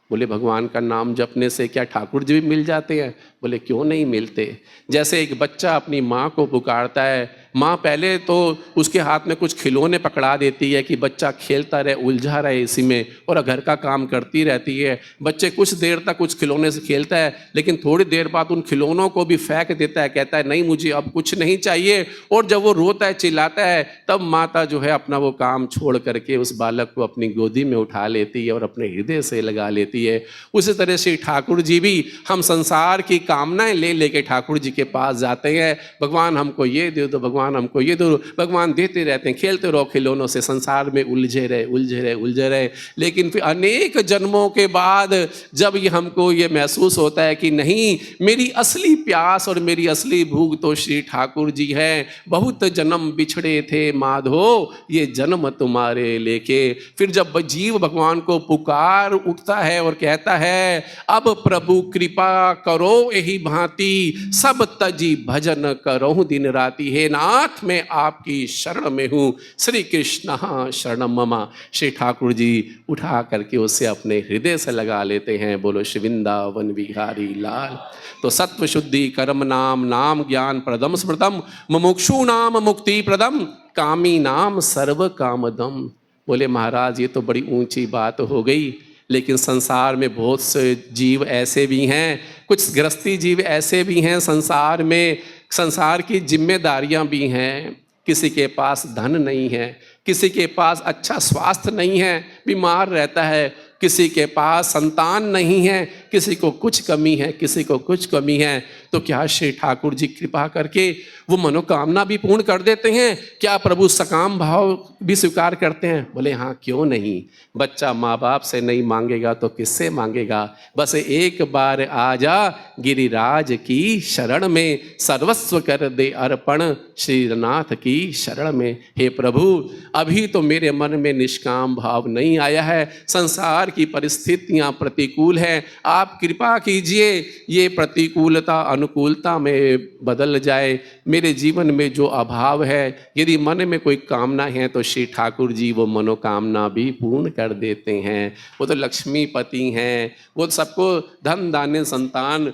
[SPEAKER 1] बोले भगवान का नाम जपने से क्या ठाकुर जी भी मिल जाते हैं? बोले क्यों नहीं मिलते। जैसे एक बच्चा अपनी माँ को पुकारता है, माँ पहले तो उसके हाथ में कुछ खिलौने पकड़ा देती है कि बच्चा खेलता रहे, उलझा रहे इसी में, और घर का काम करती रहती है। बच्चे कुछ देर तक कुछ खिलौने से खेलता है, लेकिन थोड़ी देर बाद उन खिलौनों को भी फेंक देता है, कहता है नहीं मुझे अब कुछ नहीं चाहिए। और जब वो रोता है, चिल्लाता है, तब माता जो है अपना वो काम छोड़ करके उस बालक को अपनी गोदी में उठा लेती है और अपने हृदय से लगा लेती है। उसी तरह से ठाकुर जी भी, हम संसार की कामनाएं ले लेके ठाकुर जी के पास जाते हैं, भगवान हमको ये दे दो, भगवान हमको ये दो, भगवान देते रहते हैं, खेलते रहो खिलौनों से, संसार में उलझे रहे उलझे रहे उलझे रहे। लेकिन फिर अनेक जन्मों के बाद जब ये हमको ये महसूस होता है कि नहीं, मेरी असली प्यास और मेरी असली भूख तो श्री ठाकुर जी है, बहुत जन्म बिछड़े थे माधो, ये जन्म तुम्हारे लेके। फिर जब जीव भगवान को पुकार उठता है और कहता है, अब प्रभु कृपा करो यही भांति, सब तजी भजन करो दिन राति, हे नाथ मैं आपकी शरण में हूँ, श्री कृष्ण शरणम ममा। श्री ठाकुर जी उठा करके उससे अपने हृदय से लगा लेते हैं। बोलो श्री वृंदावन बिहारी लाल। तो सत्व शुद्धि कर्म नाम, नाम ज्ञान प्रदम स्मृतम, मुमुक्षु नाम मुक्ति प्रदम, कामी नाम सर्व कामदम। बोले महाराज ये तो बड़ी ऊंची बात हो गई, लेकिन संसार में बहुत से जीव ऐसे भी हैं, कुछ गृहस्थी जीव ऐसे भी हैं संसार में, संसार की जिम्मेदारियां भी हैं। किसी के पास धन नहीं है, किसी के पास अच्छा स्वास्थ्य नहीं है, बीमार रहता है, किसी के पास संतान नहीं है, किसी को कुछ कमी है, किसी को कुछ कमी है। तो क्या श्री ठाकुर जी कृपा करके वो मनोकामना भी पूर्ण कर देते हैं? क्या प्रभु सकाम भाव भी स्वीकार करते हैं? बोले हाँ, क्यों नहीं। बच्चा माँ बाप से नहीं मांगेगा तो किससे मांगेगा। बस एक बार आ जा गिरिराज की शरण में, सर्वस्व कर दे अर्पण श्रीनाथ की शरण में। हे प्रभु, अभी तो मेरे मन में निष्काम भाव नहीं आया है, संसार की परिस्थितियां प्रतिकूल हैं, आप कृपा कीजिए ये प्रतिकूलता अनुकूलता में बदल जाए। मेरे जीवन में जो अभाव है, यदि मन में कोई कामना है तो श्री ठाकुर जी वो मनोकामना भी पूर्ण कर देते हैं। वो तो लक्ष्मीपति हैं, वो सबको धन दाने संतान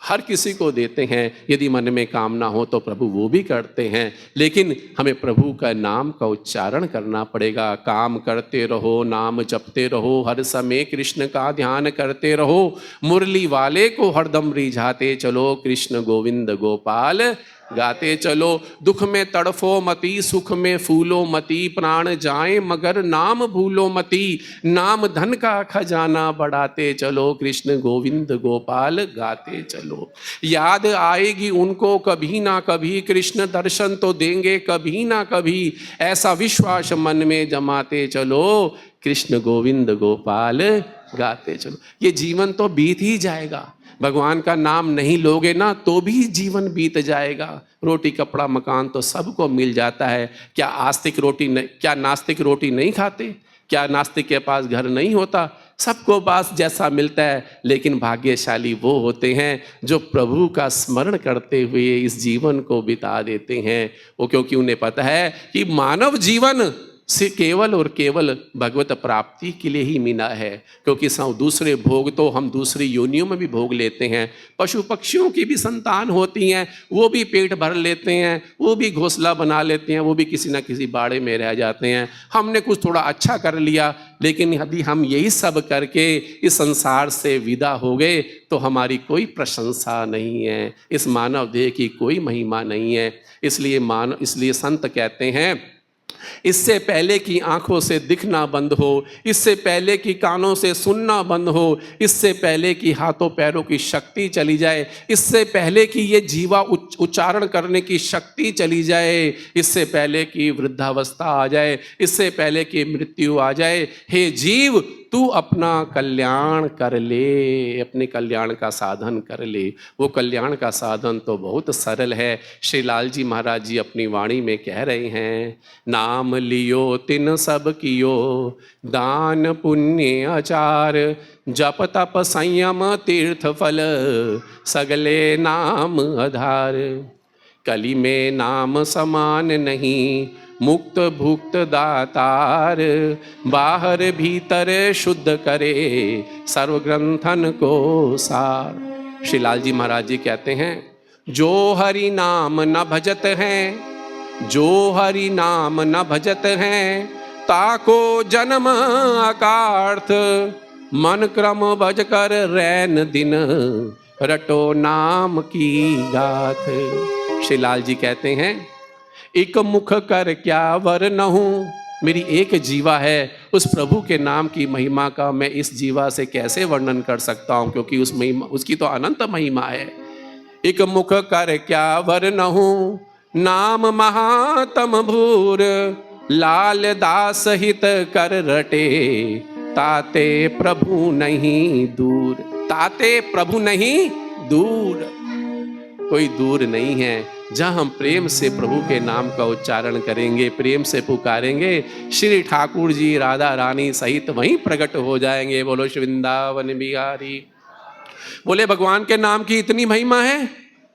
[SPEAKER 1] हर किसी को देते हैं। यदि मन में कामना हो तो प्रभु वो भी करते हैं, लेकिन हमें प्रभु का नाम का उच्चारण करना पड़ेगा। काम करते रहो, नाम जपते रहो, हर समय कृष्ण का ध्यान करते रहो, मुरली वाले को हरदम रिझाते चलो, कृष्ण गोविंद गोपाल गाते चलो। दुख में तड़फो मती, सुख में फूलो मती, प्राण जाए मगर नाम भूलो मती, नाम धन का खजाना बढ़ाते चलो, कृष्ण गोविंद गोपाल गाते चलो। याद आएगी उनको कभी ना कभी, कृष्ण दर्शन तो देंगे कभी ना कभी, ऐसा विश्वास मन में जमाते चलो, कृष्ण गोविंद गोपाल गाते चलो। ये जीवन तो बीत ही जाएगा, भगवान का नाम नहीं लोगे ना तो भी जीवन बीत जाएगा। रोटी कपड़ा मकान तो सबको मिल जाता है, क्या आस्तिक रोटी नहीं, क्या नास्तिक रोटी नहीं खाते? क्या नास्तिक के पास घर नहीं होता? सबको पास जैसा मिलता है, लेकिन भाग्यशाली वो होते हैं जो प्रभु का स्मरण करते हुए इस जीवन को बिता देते हैं। वो क्योंकि उन्हें पता है कि मानव जीवन से केवल और केवल भगवत प्राप्ति के लिए ही मिला है, क्योंकि दूसरे भोग तो हम दूसरी योनियों में भी भोग लेते हैं। पशु पक्षियों की भी संतान होती हैं, वो भी पेट भर लेते हैं, वो भी घोंसला बना लेते हैं, वो भी किसी न किसी बाड़े में रह जाते हैं। हमने कुछ थोड़ा अच्छा कर लिया, लेकिन यदि हम यही सब करके इस संसार से विदा हो गए तो हमारी कोई प्रशंसा नहीं है, इस मानव देह की कोई महिमा नहीं है। इसलिए संत कहते हैं, इससे पहले कि आंखों से दिखना बंद हो, इससे पहले कि कानों से सुनना बंद हो, इससे पहले कि हाथों पैरों की शक्ति चली जाए, इससे पहले कि ये जीवा उच्चारण करने की शक्ति चली जाए, इससे पहले कि वृद्धावस्था आ जाए, इससे पहले कि मृत्यु आ जाए, हे जीव तू अपना कल्याण कर ले, अपने कल्याण का साधन कर ले। वो कल्याण का साधन तो बहुत सरल है। श्री लाल जी महाराज जी अपनी वाणी में कह रहे हैं, नाम लियो तिन सब कियो, दान पुण्य आचार, जप तप संयम तीर्थ फल, सगले नाम आधार। कली में नाम समान नहीं, मुक्त भुक्त दातार, बाहर भीतर शुद्ध करे, सर्व ग्रंथन को सार। श्री लाल जी महाराज जी कहते हैं, जो हरि नाम न भजत हैं, जो हरि नाम न भजत हैं, ताको जन्म अकार्थ, मन क्रम भज कर रैन दिन, रटो नाम की गाथ। श्री लाल जी कहते हैं, एक मुख कर क्या वर नहूं, मेरी एक जीवा है, उस प्रभु के नाम की महिमा का मैं इस जीवा से कैसे वर्णन कर सकता हूं, क्योंकि उस महिमा, उसकी तो अनंत महिमा है। एक मुख कर क्या वर नहूं, नाम महातम भूर, लाल दास हित कर रटे, ताते प्रभु नहीं दूर। ताते प्रभु नहीं दूर, कोई दूर नहीं है। जहाँ हम प्रेम से प्रभु के नाम का उच्चारण करेंगे, प्रेम से पुकारेंगे, श्री ठाकुर जी राधा रानी सहित वहीं प्रकट हो जाएंगे। बोलो श्री वृंदावन बिहारी। बोले भगवान के नाम की इतनी महिमा है?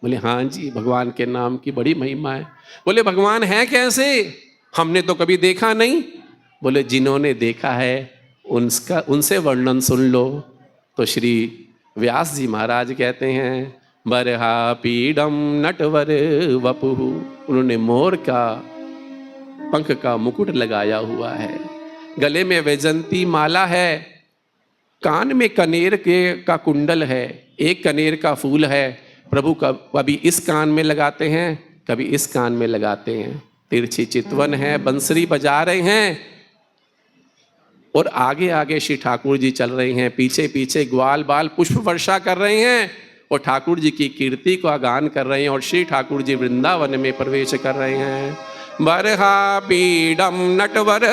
[SPEAKER 1] बोले हाँ जी, भगवान के नाम की बड़ी महिमा है। बोले भगवान है कैसे? हमने तो कभी देखा नहीं। बोले जिन्होंने देखा है उनसे वर्णन सुन लो। तो श्री व्यास जी महाराज कहते हैं, बरहा पीडम नटवर वपुहु, उन्होंने मोर का पंख का मुकुट लगाया हुआ है, गले में वैजंती माला है, कान में कनेर का कुंडल है, एक कनेर का फूल है। प्रभु कभी इस कान में लगाते हैं, कभी इस कान में लगाते हैं। तिरछी चितवन है, बंसरी बजा रहे हैं, और आगे आगे श्री ठाकुर जी चल रहे हैं, पीछे पीछे ग्वाल बाल पुष्प वर्षा कर रहे हैं और ठाकुर जी की कीर्ति का गान कर रहे हैं, और श्री ठाकुर जी वृंदावन में प्रवेश कर रहे हैं। बरहा पीडम नटवर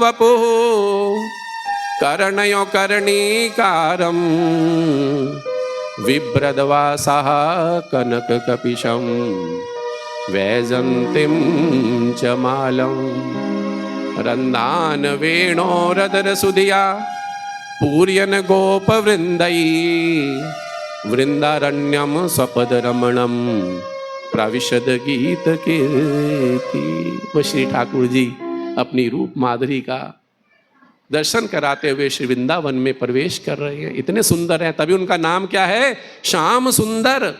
[SPEAKER 1] वपु, कर्णयो कर्णीकारम, विभ्रदवासा कनक कपिशम, वैजंतिम च मालम, रंदान वेणोरदर सुधिया, पूर्यन गोप वृंदई, वृंदारण्यम स्वपद रमणम, प्रविशद गीत कीर्ति। वो श्री ठाकुर जी अपनी रूप माधुरी का दर्शन कराते हुए श्री वृंदावन में प्रवेश कर रहे हैं। इतने सुंदर हैं, तभी उनका नाम क्या है? श्याम सुंदर।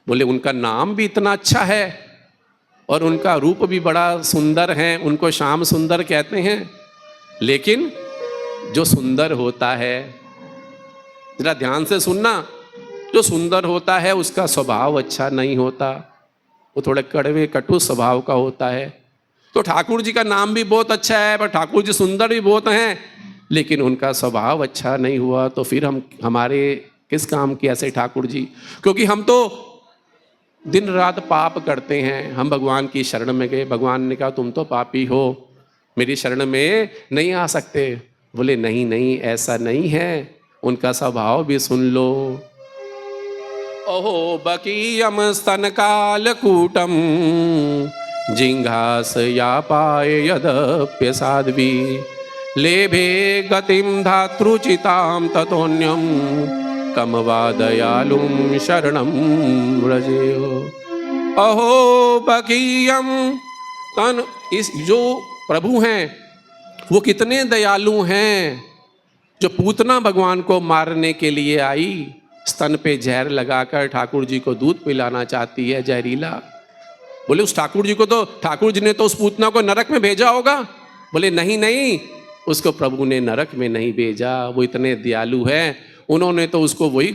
[SPEAKER 1] बोले उनका नाम भी इतना अच्छा है और उनका रूप भी बड़ा सुंदर है, उनको श्याम सुंदर कहते हैं। लेकिन जो सुंदर होता है, जरा ध्यान से सुनना, जो सुंदर होता है उसका स्वभाव अच्छा नहीं होता, वो थोड़े कड़वे कटु स्वभाव का होता है। तो ठाकुर जी का नाम भी बहुत अच्छा है, पर ठाकुर जी सुंदर भी बहुत हैं, लेकिन उनका स्वभाव अच्छा नहीं हुआ तो फिर हमारे किस काम के ऐसे ठाकुर जी? क्योंकि हम तो दिन रात पाप करते हैं। हम भगवान की शरण में गए, भगवान ने कहा तुम तो पापी हो, मेरी शरण में नहीं आ सकते। बोले नहीं नहीं, ऐसा नहीं है, उनका स्वभाव भी सुन लो। अहो बकीयम स्तन काल कूटम, जिंघास या पाय यदप्य साध्वी, लेभे गतिम धातृचिताम ततोन्यम, कम वा दयालुम शरणम व्रजेयो। अहो बकीयम तन, इस जो प्रभु हैं वो कितने दयालु हैं, जो पूतना भगवान को मारने के लिए आई, स्तन पे जहर लगाकर ठाकुर जी को दूध पिलाना चाहती है जहरीला। बोले उस ठाकुर जी को तो, ठाकुर जी ने तो उस पूतना को नरक में भेजा होगा। बोले नहीं नहीं, उसको प्रभु ने नरक में नहीं भेजा, वो इतने दयालु हैं, उन्होंने तो उसको वही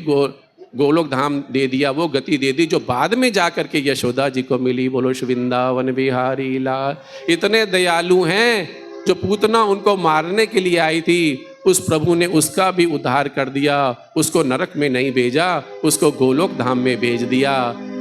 [SPEAKER 1] गोलोक धाम दे दिया, वो गति दे दी जो बाद में जा करके यशोदा जी को मिली। बोलो श्री वृंदावन बिहारी लाल। इतने दयालु हैं, जो पूतना उनको मारने के लिए आई थी, उस प्रभु ने उसका भी उद्धार कर दिया, उसको नरक में नहीं भेजा, उसको गोलोक धाम में भेज दिया।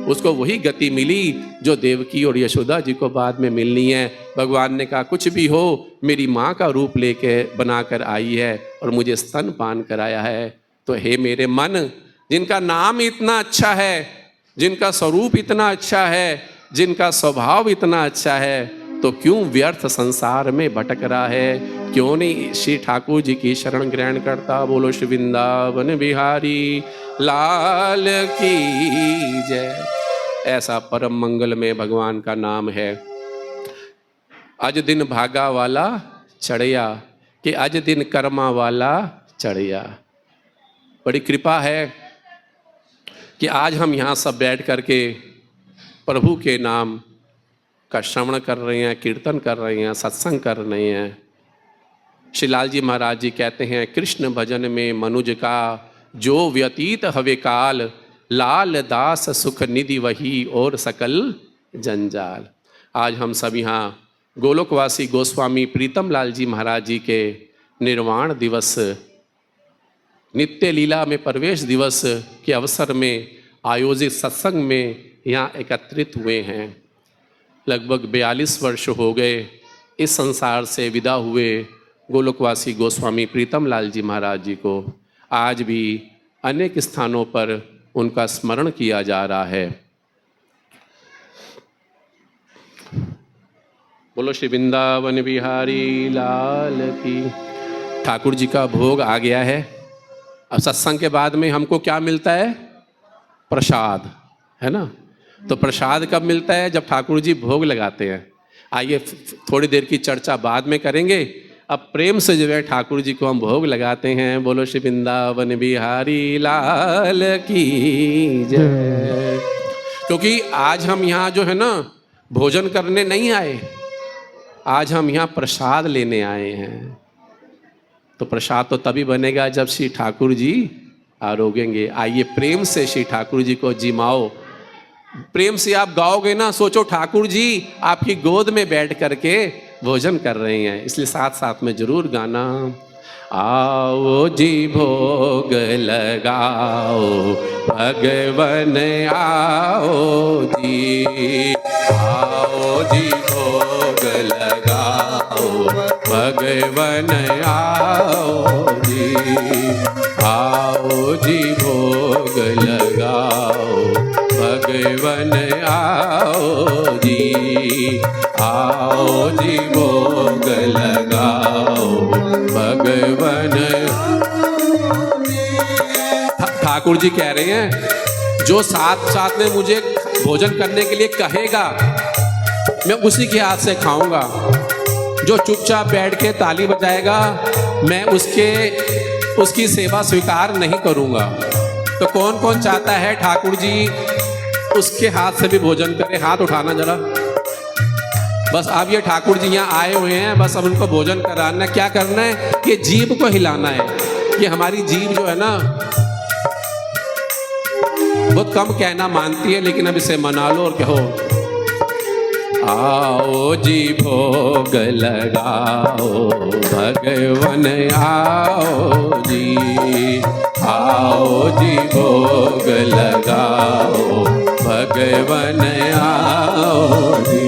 [SPEAKER 1] उसको वही गति मिली जो देवकी और यशोदा जी को बाद में मिलनी है। भगवान ने कहा कुछ भी हो, मेरी माँ का रूप लेके बनाकर आई है और मुझे स्तन पान कराया है। तो हे मेरे मन, जिनका नाम इतना अच्छा है, जिनका स्वरूप इतना अच्छा है, जिनका स्वभाव इतना अच्छा है, तो क्यों व्यर्थ संसार में भटक रहा है? क्यों नहीं श्री ठाकुर जी की शरण ग्रहण करता? बोलो श्री वृंदावन बिहारी लाल की जय। ऐसा परम मंगल में भगवान का नाम है। अज दिन भागा वाला चढ़िया, कि अज दिन कर्मा वाला चढ़िया। बड़ी कृपा है कि आज हम यहाँ सब बैठ करके प्रभु के नाम का श्रवण कर रहे हैं, कीर्तन कर रहे हैं, सत्संग कर रहे हैं। श्री लाल जी महाराज जी कहते हैं, कृष्ण भजन में मनुज का जो व्यतीत हवे काल, लाल दास सुख निधि वही और सकल जंजाल। आज हम सब यहाँ गोलोकवासी गोस्वामी प्रीतम लाल जी महाराज जी के निर्वाण दिवस, नित्य लीला में प्रवेश दिवस के अवसर में आयोजित सत्संग में यहाँ एकत्रित हुए हैं। लगभग 42 वर्ष हो गए इस संसार से विदा हुए गोलोकवासी गोस्वामी प्रीतम लाल जी महाराज जी को। आज भी अनेक स्थानों पर उनका स्मरण किया जा रहा है। बोलो श्री वृंदावन बिहारी लाल की। ठाकुर जी का भोग आ गया है। अब सत्संग के बाद में हमको क्या मिलता है? प्रसाद, है ना। तो प्रसाद कब मिलता है? जब ठाकुर जी भोग लगाते हैं। आइए थोड़ी देर की चर्चा बाद में करेंगे। अब प्रेम से जो है ठाकुर जी को हम भोग लगाते हैं। बोलो श्री वृंदावन बिहारी लाल की जय। क्योंकि आज हम यहाँ जो है ना भोजन करने नहीं आए, आज हम यहाँ प्रसाद लेने आए हैं। तो प्रसाद तो तभी बनेगा जब श्री ठाकुर जी आरोगेंगे। आइए प्रेम से श्री ठाकुर जी को जिमाओ। प्रेम से आप गाओगे ना, सोचो ठाकुर जी आपकी गोद में बैठ करके भोजन कर रहे हैं, इसलिए साथ साथ में जरूर गाना। आओ जी भोग लगाओ भगवन आओ जी, आओ जी भोग लगाओ भगवन आओ जी, आओ जी भोग लगाओ भगवन आओ जी, आओ जी भोग लगाओ भगवन। ठाकुर जी कह रहे हैं जो साथ साथ में मुझे भोजन करने के लिए कहेगा मैं उसी के हाथ से खाऊंगा, जो चुपचाप बैठ के ताली बजाएगा मैं उसकी सेवा स्वीकार नहीं करूंगा। तो कौन कौन चाहता है ठाकुर जी उसके हाथ से भी भोजन करे? हाथ उठाना जरा। बस अब ये ठाकुर जी यहाँ आए हुए हैं, बस अब उनको भोजन कराना। क्या करना है? ये जीभ को हिलाना है। ये हमारी जीभ जो है ना बहुत कम कहना मानती है, लेकिन अब इसे मना लो और कहो आओ जी भोग लगाओ भगवन आओ जी, आओ जी भोग लगाओ भगवन आओ जी।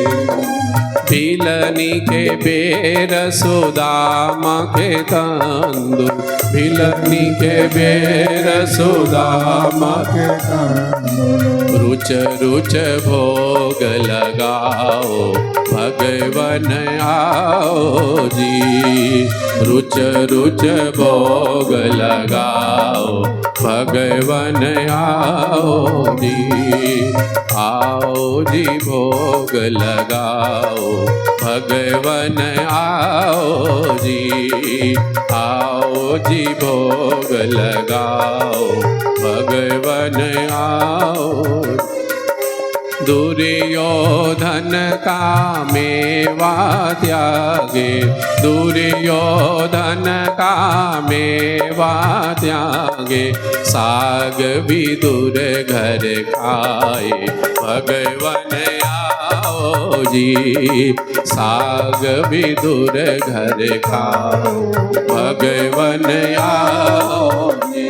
[SPEAKER 1] भिलनी के बेर सुदामा के तंदुर, भिलनी के बेर सुदामा के तंदुर, रुच रुच भोग लगाओ भगवन आओ जी, रुच रुच भोग लगाओ भगवन आओ जी, आओ जी भोग लगाओ भगवन आओ जी भोग लगाओ, भगवन आओ। दुर्योधन का मेवा त्यागे, दुर्योधन का मेवा त्यागे, साग विदुर घर खाए, भगवन आओ जी साग विदुर घर खाओ, भगवन आओ जी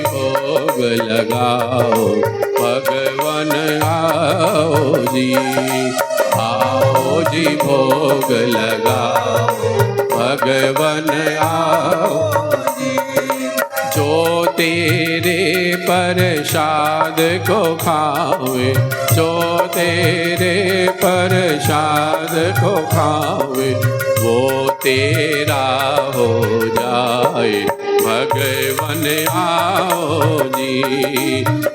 [SPEAKER 1] भोग लगाओ, भगवन आओ जी भोग लगाओ, भगवन आओ। जो तेरे प्रसाद को खावे, जो तेरे प्रसाद को खावे, वो तेरा हो जाए, भगवन आओ जी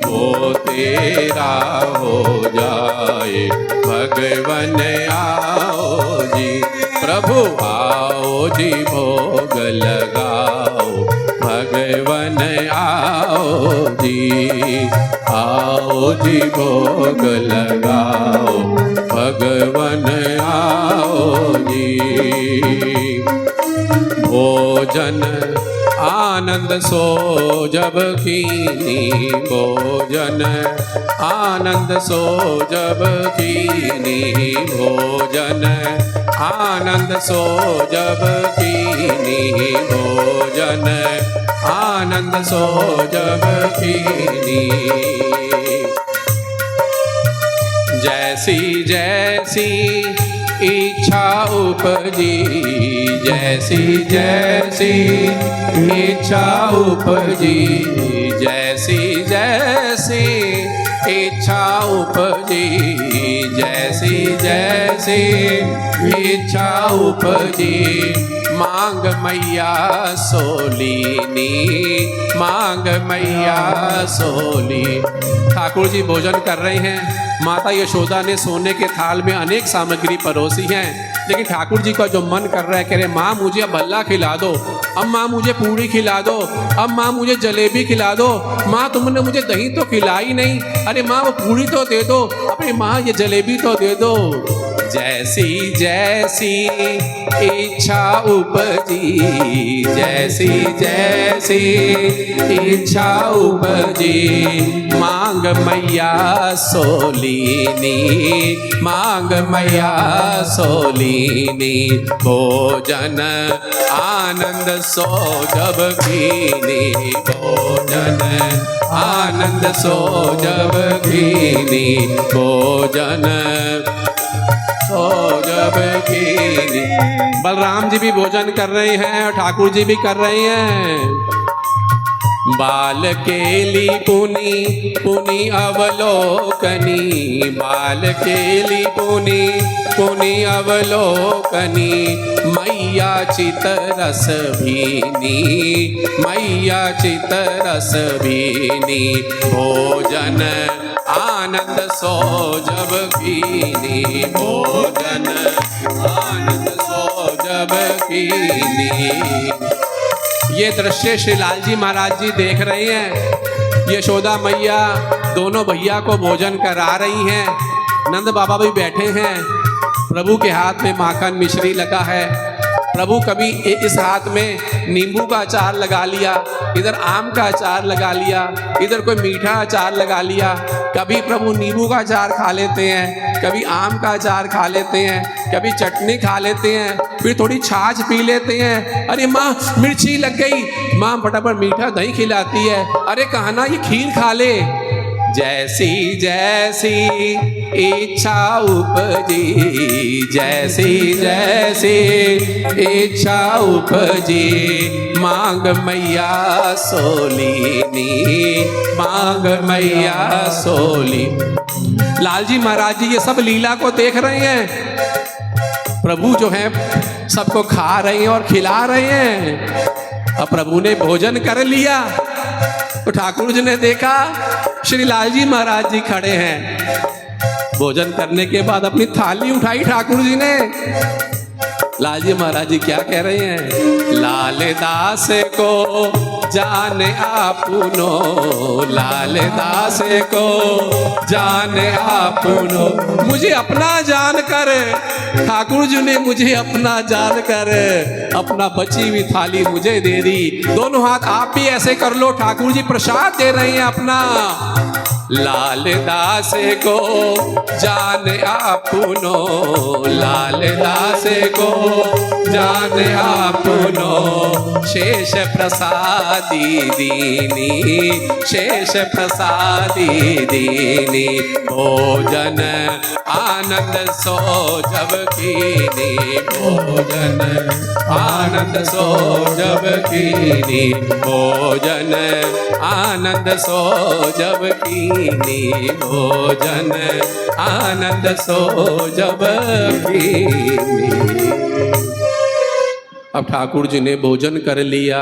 [SPEAKER 1] वो तेरा हो जाए, भगवन आओ जी। प्रभु आओ जी भोग लगाओ, भगवन आओ जी भोग लगाओ, भगवन आओ जी। भोजन आनंद सो जब कीनी, भोजन आनंद सो जब कीनी, भोजन आनंद सो जब कीनी, भोजन आनंद सो जब कीनी। जैसी जैसी इच्छा उपजी, जैसी जैसी इच्छा उपजी, जैसी जैसी इच्छा उपजी, जैसी जैसी इच्छा उपजी, मांग मैया सोलीनी, मांग मैया सोली। ठाकुर जी भोजन कर रहे हैं। माता यशोदा ने सोने के थाल में अनेक सामग्री परोसी हैं, लेकिन ठाकुर जी का जो मन कर रहा है, कह रहे माँ मुझे अब भल्ला खिला दो, अब माँ मुझे पूड़ी खिला दो, अब माँ मुझे जलेबी खिला दो, माँ तुमने मुझे दही तो खिलाई नहीं, अरे माँ वो पूड़ी तो दे दो, अरे माँ ये जलेबी तो दे दो। जैसी जैसी इच्छा उपजी, जैसी जैसी इच्छा उपजी, मांग मैया सोलीनी, मांग मैया सोलीनी। भोजन आनंद सो जब कीनी, भोजन आनंद सो जब कीनी, भोजन सो जब कीनी। बलराम जी भी भोजन कर रहे हैं और ठाकुर जी भी कर रहे हैं। बाल केली पुनी पुनी अवलोकनी, बाल केली पुनी पुनी अवलोकनी, मैया चित रस भीनी, मैया चित रस भीनी। भोजन आनंद सो जब कीनी, भोजन आनंद सो जब कीनी। ये दृश्य श्री लालजी महाराज जी देख रहे हैं। यशोदा मैया दोनों भैया को भोजन करा रही हैं। नंद बाबा भी बैठे हैं। प्रभु के हाथ में माखन मिश्री लगा है। प्रभु कभी इस हाथ में नींबू का अचार लगा लिया, इधर आम का अचार लगा लिया, इधर कोई मीठा अचार लगा लिया। कभी प्रभु नींबू का अचार खा लेते हैं, कभी आम का अचार खा लेते हैं, कभी चटनी खा लेते हैं, फिर थोड़ी छाछ पी लेते हैं। अरे माँ मिर्ची लग गई, माँ फटाफट मीठा दही खिलाती है। अरे कहना ये खीर खा ले। जैसी जैसी इच्छा उपजी, जैसी जैसी इच्छा उपजी, मांग मैया सोलीनी, मांग मैया सोली। लालजी महाराज जी ये सब लीला को देख रहे हैं। प्रभु जो है सबको खा रहे हैं और खिला रहे हैं। अब प्रभु ने भोजन कर लिया तो ठाकुर जी ने देखा श्री लालजी महाराज जी खड़े हैं। भोजन करने के बाद अपनी थाली उठाई ठाकुर जी ने। लाल जी महाराज जी क्या कह रहे हैं? लाल दास को जाने आपुनो, लाल दास को जाने आपुनो। मुझे अपना जान कर, ठाकुर जी ने मुझे अपना जान कर अपना बची हुई थाली मुझे दे दी। दोनों हाथ आप भी ऐसे कर लो, ठाकुर जी प्रसाद दे रहे हैं अपना। लाल दास को जान आपुनो, लाल दास को जान आपुनो। शेष प्रसादी दीनी, शेष प्रसादी दीनी। भोजन आनंद सो जब कीनी, भोजन आनंद सो जब कीनी। भोजन आनंद सो जब कीनी, भोजन आनंद सो जब कीनी। अब ठाकुर जी ने भोजन कर लिया।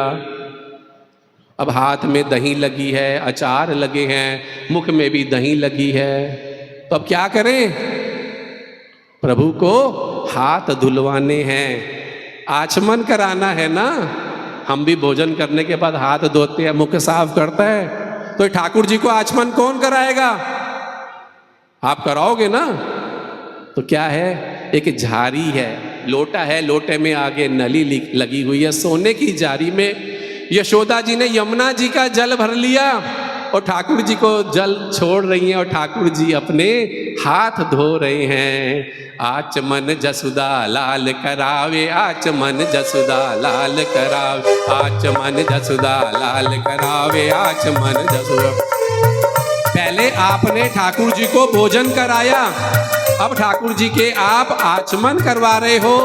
[SPEAKER 1] अब हाथ में दही लगी है, अचार लगे हैं, मुख में भी दही लगी है। तो अब क्या करें? प्रभु को हाथ धुलवाने हैं, आचमन कराना है ना। हम भी भोजन करने के बाद हाथ धोते हैं, मुख साफ करता है। तो ठाकुर जी को आचमन कौन कराएगा? आप कराओगे ना। तो क्या है? एक झारी है, लोटा है, लोटे में आगे नली लगी हुई है सोने की झारी में। यशोदा जी ने यमुना जी का जल भर लिया और ठाकुर जी को जल छोड़ रही हैं और ठाकुर जी अपने हाथ धो रहे हैं। आचमन जसुदा लाल करावे, आचमन जसुदा लाल करावे, आचमन जसुदा लाल करावे, आचमन जसुदा। पहले आपने ठाकुर जी को भोजन कराया, अब ठाकुर जी के आप आचमन करवा रहे हो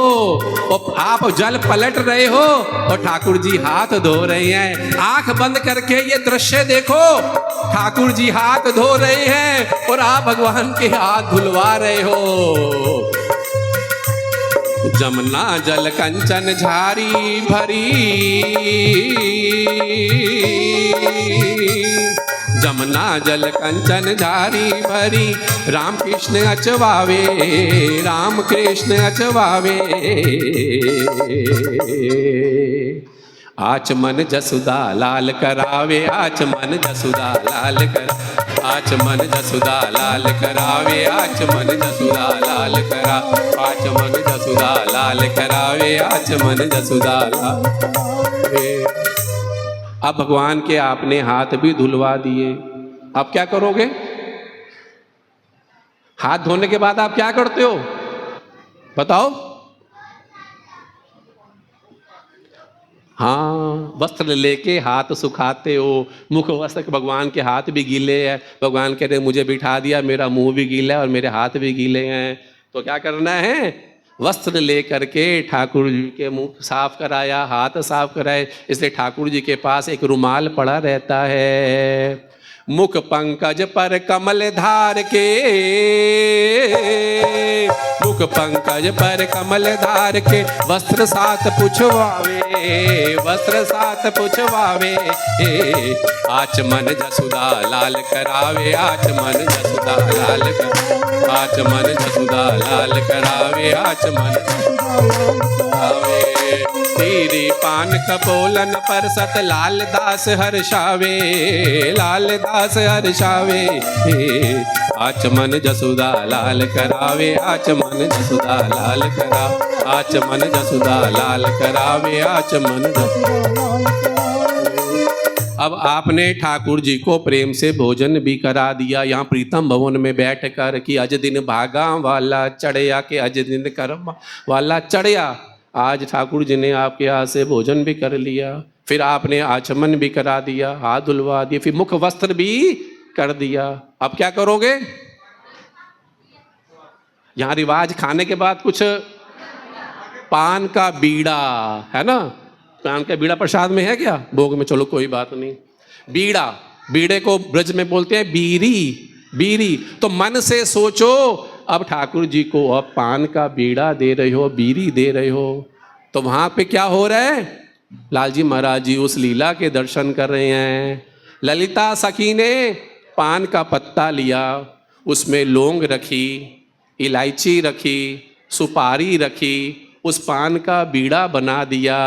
[SPEAKER 1] और आप जल पलट रहे हो और ठाकुर जी हाथ धो रहे हैं। आंख बंद करके ये दृश्य देखो, ठाकुर जी हाथ धो रहे हैं और आप भगवान के हाथ धुलवा रहे हो। जमुना जल कंचन झारी भरी, जमुना जल कंचन झारी भरी। राम कृष्ण अचवावे, राम कृष्ण अचवावे। आचमन जसुदा लाल करावे, आचमन जसुदा लाल कर, आचमन जसुदा लाल करावे, आचमन जसुदा लाल करा, आचमन जसुदा लाल करावे, आचमन जसुदा लाल करावे। अब भगवान के आपने हाथ भी धुलवा दिए। अब क्या करोगे? हाथ धोने के बाद आप क्या करते हो बताओ? हाँ, वस्त्र लेके हाथ सुखाते हो, मुख वस्त्र। भगवान के हाथ भी गीले हैं, भगवान कह रहे मुझे बिठा दिया, मेरा मुंह भी गीला है और मेरे हाथ भी गीले हैं। तो क्या करना है? वस्त्र ले करके ठाकुर जी के मुंह साफ कराया, हाथ साफ कराए। इसलिए ठाकुर जी के पास एक रुमाल पड़ा रहता है। मुख पंकज पर कमल धार के, मुख पंकज पर कमल धार के। वस्त्र साथ पुछवावे, वस्त्र साथ पुछवावे। आचमन जसुदा लाल करावे, आचमन जसुदा लाल करावे, आचमन जसुदा लाल करावे, आचमन करावे। तेरे पान कपोलन पर सत लाल दास हर्षावे, लाल दास हर्षावे। आचमन जसुदा लाल करावे, आचमन जसुदा लाल करा, आचमन जसुदा लाल करावे, आचमन जसुदा लाल करावे। अब आपने ठाकुर जी को प्रेम से भोजन भी करा दिया यहाँ प्रीतम भवन में बैठ कर कि अज दिन भागा वाला चढ़िया, के अज दिन कर्म वाला चढ़िया। आज ठाकुर जी ने आपके हाथ से भोजन भी कर लिया, फिर आपने आचमन भी करा दिया, हाथ धुलवा दिए, फिर मुख वस्त्र भी कर दिया। अब क्या करोगे? यहाँ रिवाज खाने के बाद कुछ पान का बीड़ा है ना, पान का बीड़ा प्रसाद में है क्या? भोग में, चलो कोई बात नहीं। बीड़ा, बीड़े को ब्रज में बोलते हैं बीरी, बीरी। तो मन से सोचो, अब ठाकुर जी को अब पान का बीड़ा दे रहे हो, बीरी दे रहे हो, तो वहां पे क्या हो रहा है? लाल जी महाराज जी उस लीला के दर्शन कर रहे हैं। ललिता सखी ने पान का पत्ता लिया, उसमें लौंग रखी, इलायची रखी, सुपारी रखी, उस पान का बीड़ा बना दिया।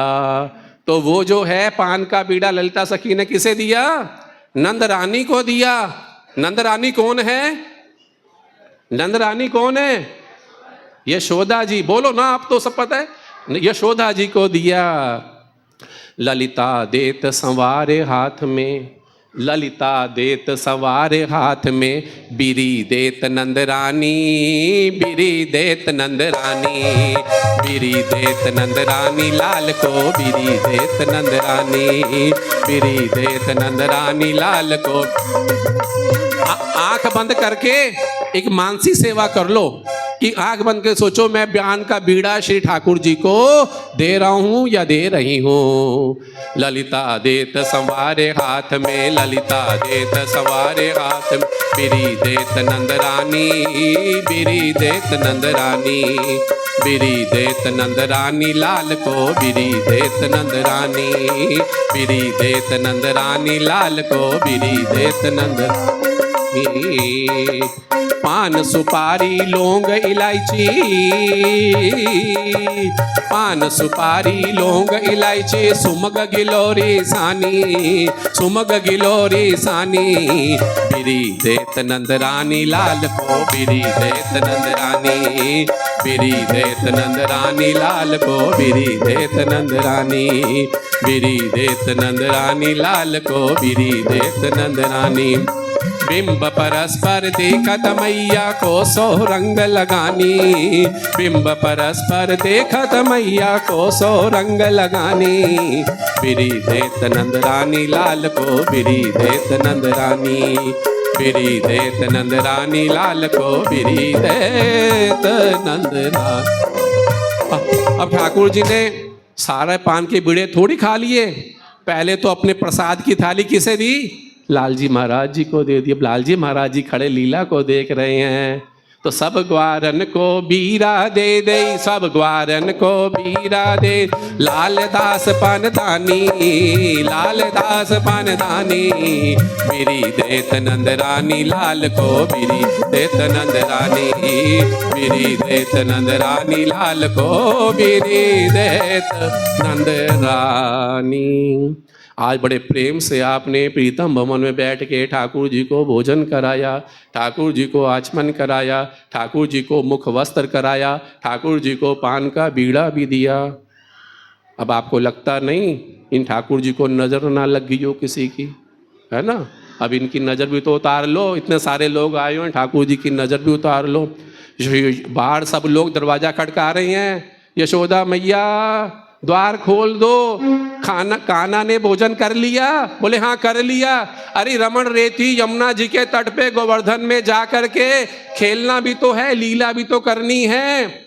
[SPEAKER 1] तो वो जो है पान का बीड़ा ललिता सखी ने किसे दिया? नंद रानी को दिया। नंद रानी कौन है? नंद रानी कौन है? यशोदा जी। बोलो ना, आप तो सब पता है। यशोदा जी को दिया। ललिता देत संवारे हाथ में, ललिता देत सवारे हाथ में, बिरी देत नंद रानी, बिरी देत नंद रानी, बिरी देत नंद रानी लाल को, बिरी देत नंद रानी, बिरी देत नंद रानी लाल को। आंख बंद करके एक मानसी सेवा कर लो कि आंख बंद के सोचो मैं बयान का बीड़ा श्री ठाकुर जी को दे रहा हूं या दे रही हूं। ललिता देत संवारे हाथ में, ललिता देत संवारे हाथ में, बिरी देत नंद रानी, बिरी देत नंद रानी, बिरी देत नंद रानी लाल को, बिरी देत नंद रानी, बिरी देत नंद रानी लाल को, बिरी देत नंद रानी। पान सुपारी लौंग इलायची, पान सुपारी लौंग इलायची, सुमग गिलोरी सानी, सुमग गिलोरी सानी, बिरी देत नंद रानी लाल को, बिरी देत नंद रानी, बिरी देत नंद रानी लाल को, बिरी देत नंद रानी, बिरी देत नंद रानी लाल को, बिरी देत नंद रानी। बिंब परस्पर देखत मैया को सो रंग लगानी, बिंब परस्पर देखत मैया को सो रंग लगानी, बिरी देत नंद रानी लाल को, बिरी देत नंद रानी, बिरी देत नंद रानी लाल को, बिरी देत नंद रानी। अब ठाकुर जी ने सारे पान के बीड़े थोड़ी खा लिए, पहले तो अपने प्रसाद की थाली किसे दी? लालजी महाराज जी को दे दिए। लालजी महाराज जी खड़े लीला को देख रहे हैं। तो सब ग्वारन को बीरा दे दे, सब ग्वारन को बीरा दे, लाल दास पान दानी, लाल दास पान दानी, बिरी देत नंद रानी लाल को, बिरी देत नंद रानी, बिरी देत नंद रानी लाल को, बिरी देत नंद रानी। आज बड़े प्रेम से आपने प्रीतम भवन में बैठ के ठाकुर जी को भोजन कराया, ठाकुर जी को आचमन कराया, ठाकुर जी को मुख वस्त्र कराया, ठाकुर जी को पान का बीड़ा भी दिया। अब आपको लगता नहीं इन ठाकुर जी को नज़र ना लग गई हो किसी की, है ना? अब इनकी नज़र भी तो उतार लो, इतने सारे लोग आए हुए हैं, ठाकुर जी की नज़र भी उतार लो। बाहर सब लोग दरवाज़ा खटका रहे हैं, यशोदा मैया द्वार खोल दो, खाना कान्हा ने भोजन कर लिया? बोले हाँ कर लिया। अरे रमण रेती यमुना जी के तट पे गोवर्धन में जा कर के खेलना भी तो है, लीला भी तो करनी है।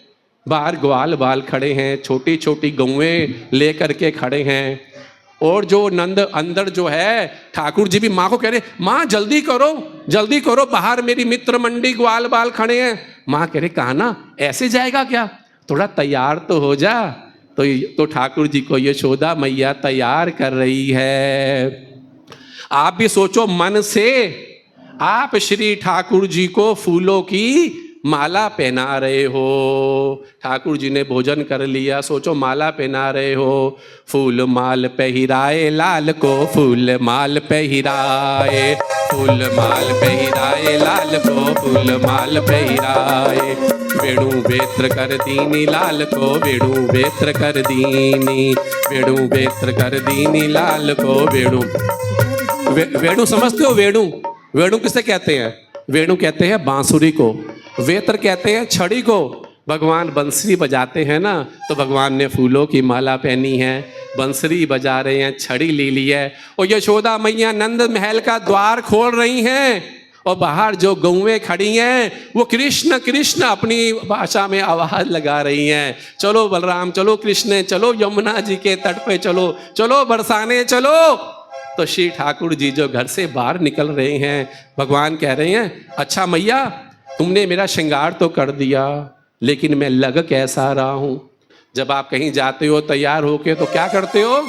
[SPEAKER 1] बाहर ग्वाल बाल खड़े हैं, छोटी छोटी गौएं लेकर के खड़े हैं, और जो नंद अंदर जो है ठाकुर जी भी माँ को कह रहे माँ जल्दी करो जल्दी करो, बाहर मेरी मित्र मंडी ग्वाल बाल खड़े हैं। माँ कह रहे कान्हा ऐसे जाएगा क्या, थोड़ा तैयार तो हो जा। तो ठाकुर जी को यशोदा मैया तैयार कर रही है। आप भी सोचो मन से, आप श्री ठाकुर जी को फूलों की माला पहना रहे हो। ठाकुर जी ने भोजन कर लिया, सोचो माला पहना रहे हो। फूल माल पहिराए लाल को, फूल माल पहिराए, फूल माल पहिराए लाल को, फूल माल पहिराए। वेणु बेत्र कर दीनी लाल को, वेणु बेत्र कर दीनी, वेणु बेत्र कर दीनी लाल को, वेणु। वेणु समझते हो? वेणु, वेणु किसे कहते हैं? वेणु कहते हैं बांसुरी को, वेत्र कहते हैं छड़ी को। भगवान बंसरी बजाते हैं ना, तो भगवान ने फूलों की माला पहनी है, बंसरी बजा रहे हैं, छड़ी ले ली है। और यशोदा मैया नंद महल का द्वार खोल रही हैं, और बाहर जो गौएं खड़ी हैं वो कृष्ण कृष्ण अपनी भाषा में आवाज लगा रही हैं। चलो बलराम, चलो कृष्ण, चलो यमुना जी के तट पे चलो, चलो बरसाने चलो। तो श्री ठाकुर जी जो घर से बाहर निकल रहे हैं, भगवान कह रहे हैं अच्छा मैया तुमने मेरा श्रृंगार तो कर दिया, लेकिन मैं लग कैसा रहा हूं। जब आप कहीं जाते हो तैयार होके तो क्या करते हो?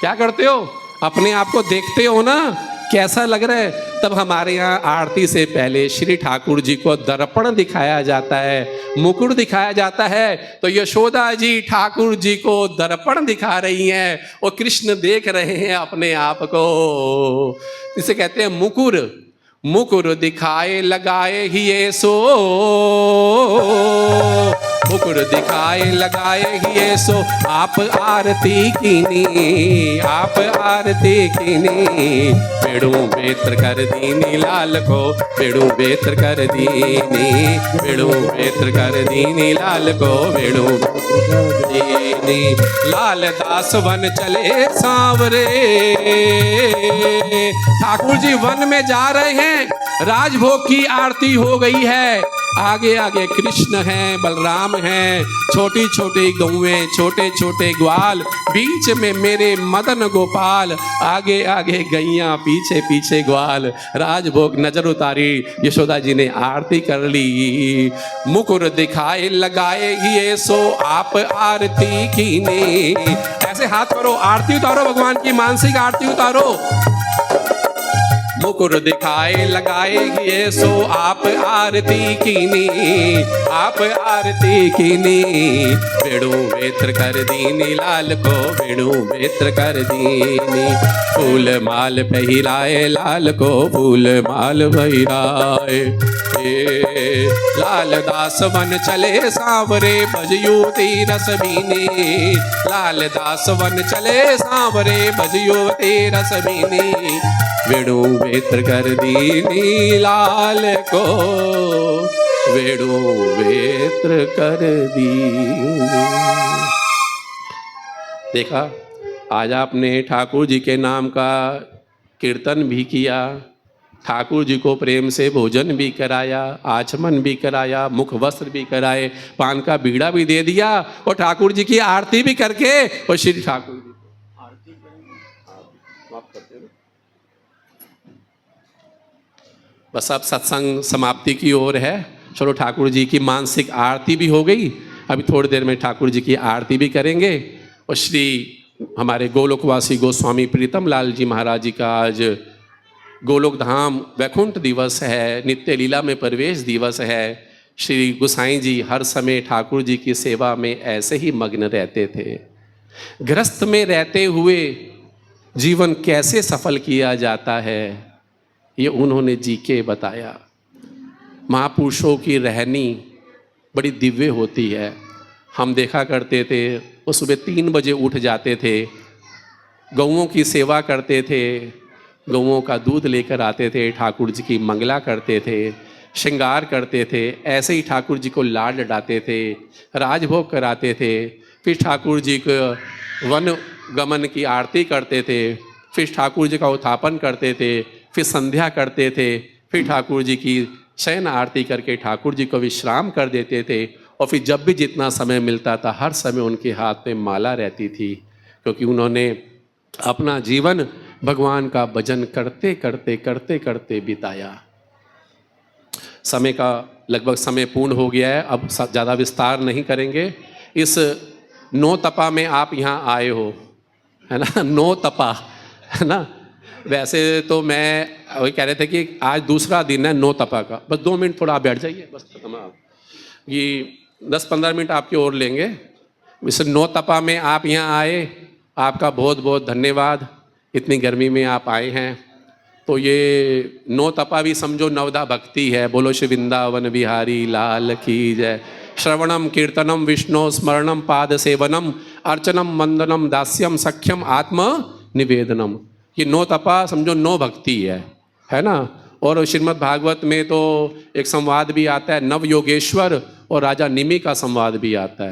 [SPEAKER 1] क्या करते हो? अपने आप को देखते हो ना कैसा लग रहा है? तब हमारे यहाँ आरती से पहले श्री ठाकुर जी को दर्पण दिखाया जाता है, मुकुट दिखाया जाता है। तो यशोदा जी ठाकुर जी को दर्पण दिखा रही हैं, वो कृष्ण देख रहे हैं अपने आप को। इसे कहते हैं मुकुर। मुकुर दिखाए लगाए ही ये सो, मुकुर दिखाए लगाए ही ये सो, आप आरती कीनी, आप आरती कीनी। बेड़ू बेत्र कर दीनी लाल को, बेड़ू बेत्र कर दीनी, बेड़ू बेत्र कर दीनी लाल को, बेड़ू दीनी। लाल दास वन चले सांवरे, ठाकुर जी वन में जा रहे हैं, राजभोग की आरती हो गई है। आगे आगे कृष्ण हैं, बलराम हैं, छोटी छोटी गौएं, छोटे छोटे ग्वाल, बीच में मेरे मदन गोपाल, आगे आगे गैया, पीछे पीछे ग्वाल। राजभोग नजर उतारी, यशोदा जी ने आरती कर ली। मुकुर दिखाए लगाए ये सो, आप आरती कीने। ऐसे हाथ करो, आरती उतारो, भगवान की मानसिक आरती उतारो। मुकुर दिखाए लगाए ये सो, आप आरती कीनी, आप आरती कीनी। बेड़ू बेत्र कर दीनी लाल को, बेड़ू बेत्र कर दीनी। फूल माल पहिराए लाल को, फूल माल पहिराए। लाल दास वन चले सांवरे, बजयूती रस बीनी। लाल दास वन चले सांवरे, बजयूती रस बीनी। वेणु बेत्र कर दीनी लाल को, वेणु बेत्र कर दीनी। देखा, आज आपने ठाकुर जी के नाम का कीर्तन भी किया, ठाकुर जी को प्रेम से भोजन भी कराया, आचमन भी कराया, मुख वस्त्र भी कराए, पान का बीड़ा भी दे दिया, और ठाकुर जी की आरती भी करके, और श्री ठाकुर जी को आरती करेंगे। माफ करते हैं। बस अब सत्संग समाप्ति की ओर है। चलो, ठाकुर जी की मानसिक आरती भी हो गई। अभी थोड़ी देर में ठाकुर जी की आरती भी करेंगे। और श्री हमारे गोलोकवासी गोस्वामी प्रीतम लाल जी महाराज जी का आज गोलोक धाम वैकुंठ दिवस है, नित्य लीला में प्रवेश दिवस है। श्री गोसाई जी हर समय ठाकुर जी की सेवा में ऐसे ही मग्न रहते थे। गृहस्थ में रहते हुए जीवन कैसे सफल किया जाता है, ये उन्होंने जी के बताया। महापुरुषों की रहनी बड़ी दिव्य होती है। हम देखा करते थे, वो सुबह 3 बजे उठ जाते थे, गौओं की सेवा करते थे, गौओं का दूध लेकर आते थे, ठाकुर जी की मंगला करते थे, श्रृंगार करते थे, ऐसे ही ठाकुर जी को लाड लडाते थे, राजभोग कराते थे। फिर ठाकुर जी को वन गमन की आरती करते थे, फिर ठाकुर जी का उत्थापन करते थे, फिर संध्या करते थे, फिर ठाकुर जी की शयन आरती करके ठाकुर जी को विश्राम कर देते थे। और फिर जब भी जितना समय मिलता था, हर समय उनके हाथ में माला रहती थी, क्योंकि उन्होंने अपना जीवन भगवान का भजन करते करते करते करते बिताया। समय का लगभग समय पूर्ण हो गया है, अब ज़्यादा विस्तार नहीं करेंगे। इस 9 तपा में आप यहाँ आए हो, है ना, 9 तपा, है ना। वैसे तो मैं वही कह रहे थे कि आज दूसरा दिन है 9 तपा का। बस 2 मिनट थोड़ा आप बैठ जाइए, बस खत्म। आप ये 10-15 मिनट आपकी और लेंगे। इस 9 तपा में आप यहाँ आए, आपका बहुत बहुत धन्यवाद। इतनी गर्मी में आप आए हैं। तो ये 9 तपा भी समझो नवदा भक्ति है। बोलो श्री वृंदावन बिहारी लाल की जय। श्रवणम कीर्तनम विष्णु स्मरणम पाद सेवनम अर्चनम वंदनम दास्यम सख्यम आत्म निवेदनम। ये 9 तपा समझो 9 भक्ति है ना। और श्रीमद् भागवत में तो एक संवाद भी आता है, नव योगेश्वर और राजा निमि का संवाद भी आता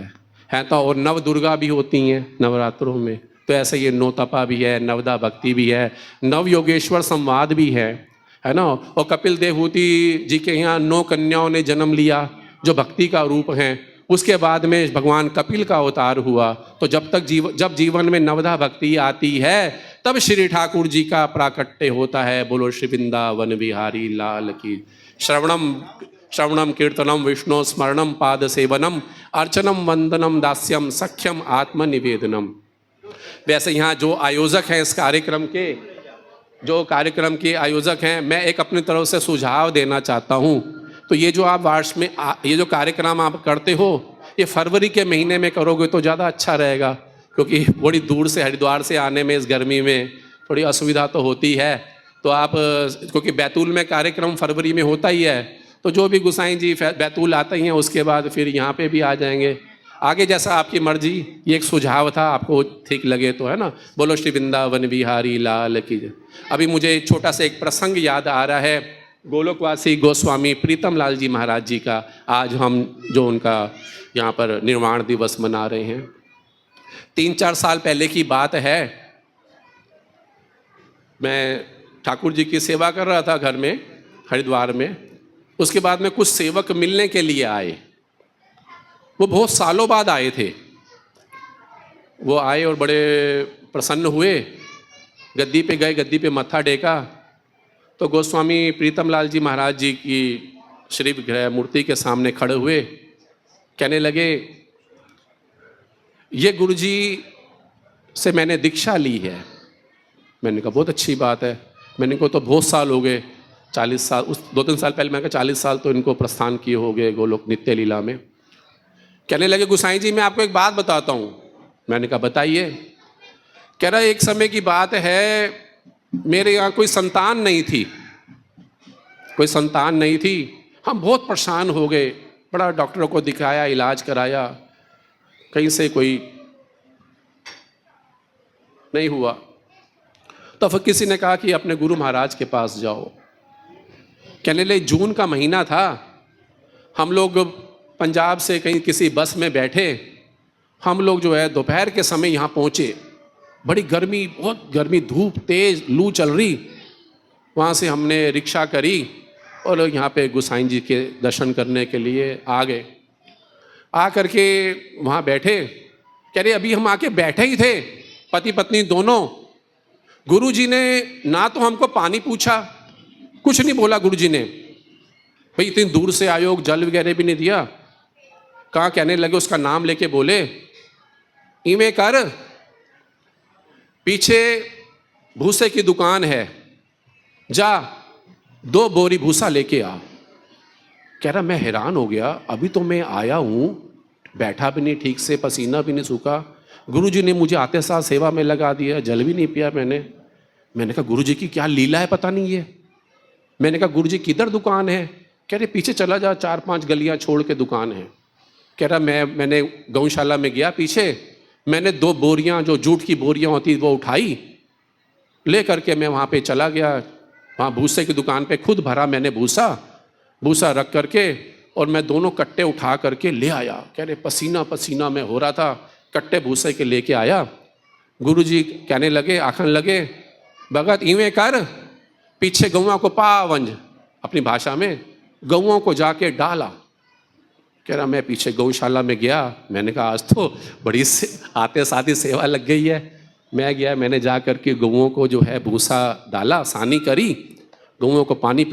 [SPEAKER 1] है तो। और नव दुर्गा भी होती हैं नवरात्रों में। तो ऐसे ये 9 तपा भी है, नवदा भक्ति भी है, नव योगेश्वर संवाद भी है ना। और कपिल देवहूति जी के यहाँ 9 कन्याओं ने जन्म लिया जो भक्ति का रूप हैं। उसके बाद में भगवान कपिल का अवतार हुआ। तो जब जीवन में नवदा भक्ति आती है, तब श्री ठाकुर जी का प्राकट्य होता है। बोलो श्री वृंदावन बिहारी लाल की। श्रवणम कीर्तनम विष्णु स्मरणम पाद सेवनम अर्चनम वंदनम दास्यम सख्यम आत्म निवेदनम। वैसे यहाँ जो आयोजक हैं इस कार्यक्रम के, जो कार्यक्रम के आयोजक हैं, मैं एक अपनी तरफ से सुझाव देना चाहता हूँ। तो ये जो आप वार्ष में ये जो कार्यक्रम आप करते हो, ये फरवरी के महीने में करोगे तो ज़्यादा अच्छा रहेगा, क्योंकि बड़ी दूर से हरिद्वार से आने में इस गर्मी में थोड़ी असुविधा तो होती है। तो आप, क्योंकि बैतूल में कार्यक्रम फरवरी में होता ही है, तो जो भी गोसाई जी बैतूल आते ही हैं उसके बाद फिर यहाँ पे भी आ जाएंगे। आगे जैसा आपकी मर्जी, ये एक सुझाव था, आपको ठीक लगे तो, है ना। बोलो श्री वृंदावन बिहारी लाल की जय। अभी मुझे छोटा सा एक प्रसंग याद आ रहा है, गोलोकवासी गोस्वामी प्रीतम लाल जी महाराज जी का। आज हम जो उनका यहाँ पर निर्वाण दिवस मना रहे हैं। 3-4 साल पहले की बात है, मैं ठाकुर जी की सेवा कर रहा था घर में हरिद्वार में। उसके बाद में कुछ सेवक मिलने के लिए आए, वो बहुत सालों बाद आए थे। वो आए और बड़े प्रसन्न हुए, गद्दी पे गए, गद्दी पे मत्था टेका, तो गोस्वामी प्रीतम लाल जी महाराज जी की श्री विग्रह मूर्ति के सामने खड़े हुए, कहने लगे, ये गुरुजी से मैंने दीक्षा ली है। मैंने कहा बहुत अच्छी बात है। मैंने कहा तो बहुत साल हो गए, 40 साल, उस 2-3 साल पहले मैंने कहा 40 साल तो इनको प्रस्थान किए हो गए गोलोक नित्य लीला में। कहने लगे, गोसाई जी मैं आपको एक बात बताता हूँ। मैंने कहा बताइए। कह रहा एक समय की बात है, मेरे यहाँ कोई संतान नहीं थी, कोई संतान नहीं थी। हम बहुत परेशान हो गए, बड़ा डॉक्टरों को दिखाया, इलाज कराया, कहीं से कोई नहीं हुआ। तो फिर किसी ने कहा कि अपने गुरु महाराज के पास जाओ। कहने लगे जून का महीना था, हम लोग पंजाब से कहीं किसी बस में बैठे, हम लोग जो है दोपहर के समय यहाँ पहुँचे। बड़ी गर्मी, बहुत गर्मी, धूप तेज, लू चल रही। वहाँ से हमने रिक्शा करी और यहाँ पे गोसाई जी के दर्शन करने के लिए आ गए। आ करके वहाँ बैठे। कह रहे अभी हम आके बैठे ही थे, पति पत्नी दोनों। गुरु जी ने ना तो हमको पानी पूछा, कुछ नहीं बोला गुरु जी ने। भाई इतनी दूर से आए हो, जल वगैरह भी नहीं दिया। कहाँ कहने लगे, उसका नाम लेके बोले, इवें कर, पीछे भूसे की दुकान है, जा 2 बोरी भूसा लेके आ। कह रहा मैं हैरान हो गया, अभी तो मैं आया हूँ, बैठा भी नहीं ठीक से, पसीना भी नहीं सूखा। गुरुजी ने मुझे आते साथ सेवा में लगा दिया, जल भी नहीं पिया मैंने कहा गुरुजी की क्या लीला है पता नहीं ये। मैंने कहा गुरुजी किधर दुकान है? कह रहे पीछे चला जा, 4-5 गलियाँ छोड़ के दुकान है। कह रहा मैंने गौशाला में गया पीछे, मैंने 2 बोरियाँ जो जूट की बोरियाँ होती वो उठाई, ले करके मैं वहाँ पे चला गया। वहाँ भूसे की दुकान पे खुद भरा मैंने भूसा रख करके, और मैं दोनों कट्टे उठा करके ले आया। कह रहे पसीना पसीना मैं हो रहा था, कट्टे भूसे के लेके आया। गुरुजी कहने लगे, आखन लगे, भगत इवें कर, पीछे गौवां को पावंज, अपनी भाषा में गौवां को जाके डाला। कह रहा मैं पीछे गौशाला में गया, मैंने कहा आज तो बड़ी आते साथ ही सेवा लग गई है। मैं गया, मैंने जा कर के गौओं को जो है भूसा डाला, सानी करी, गौओं को पानी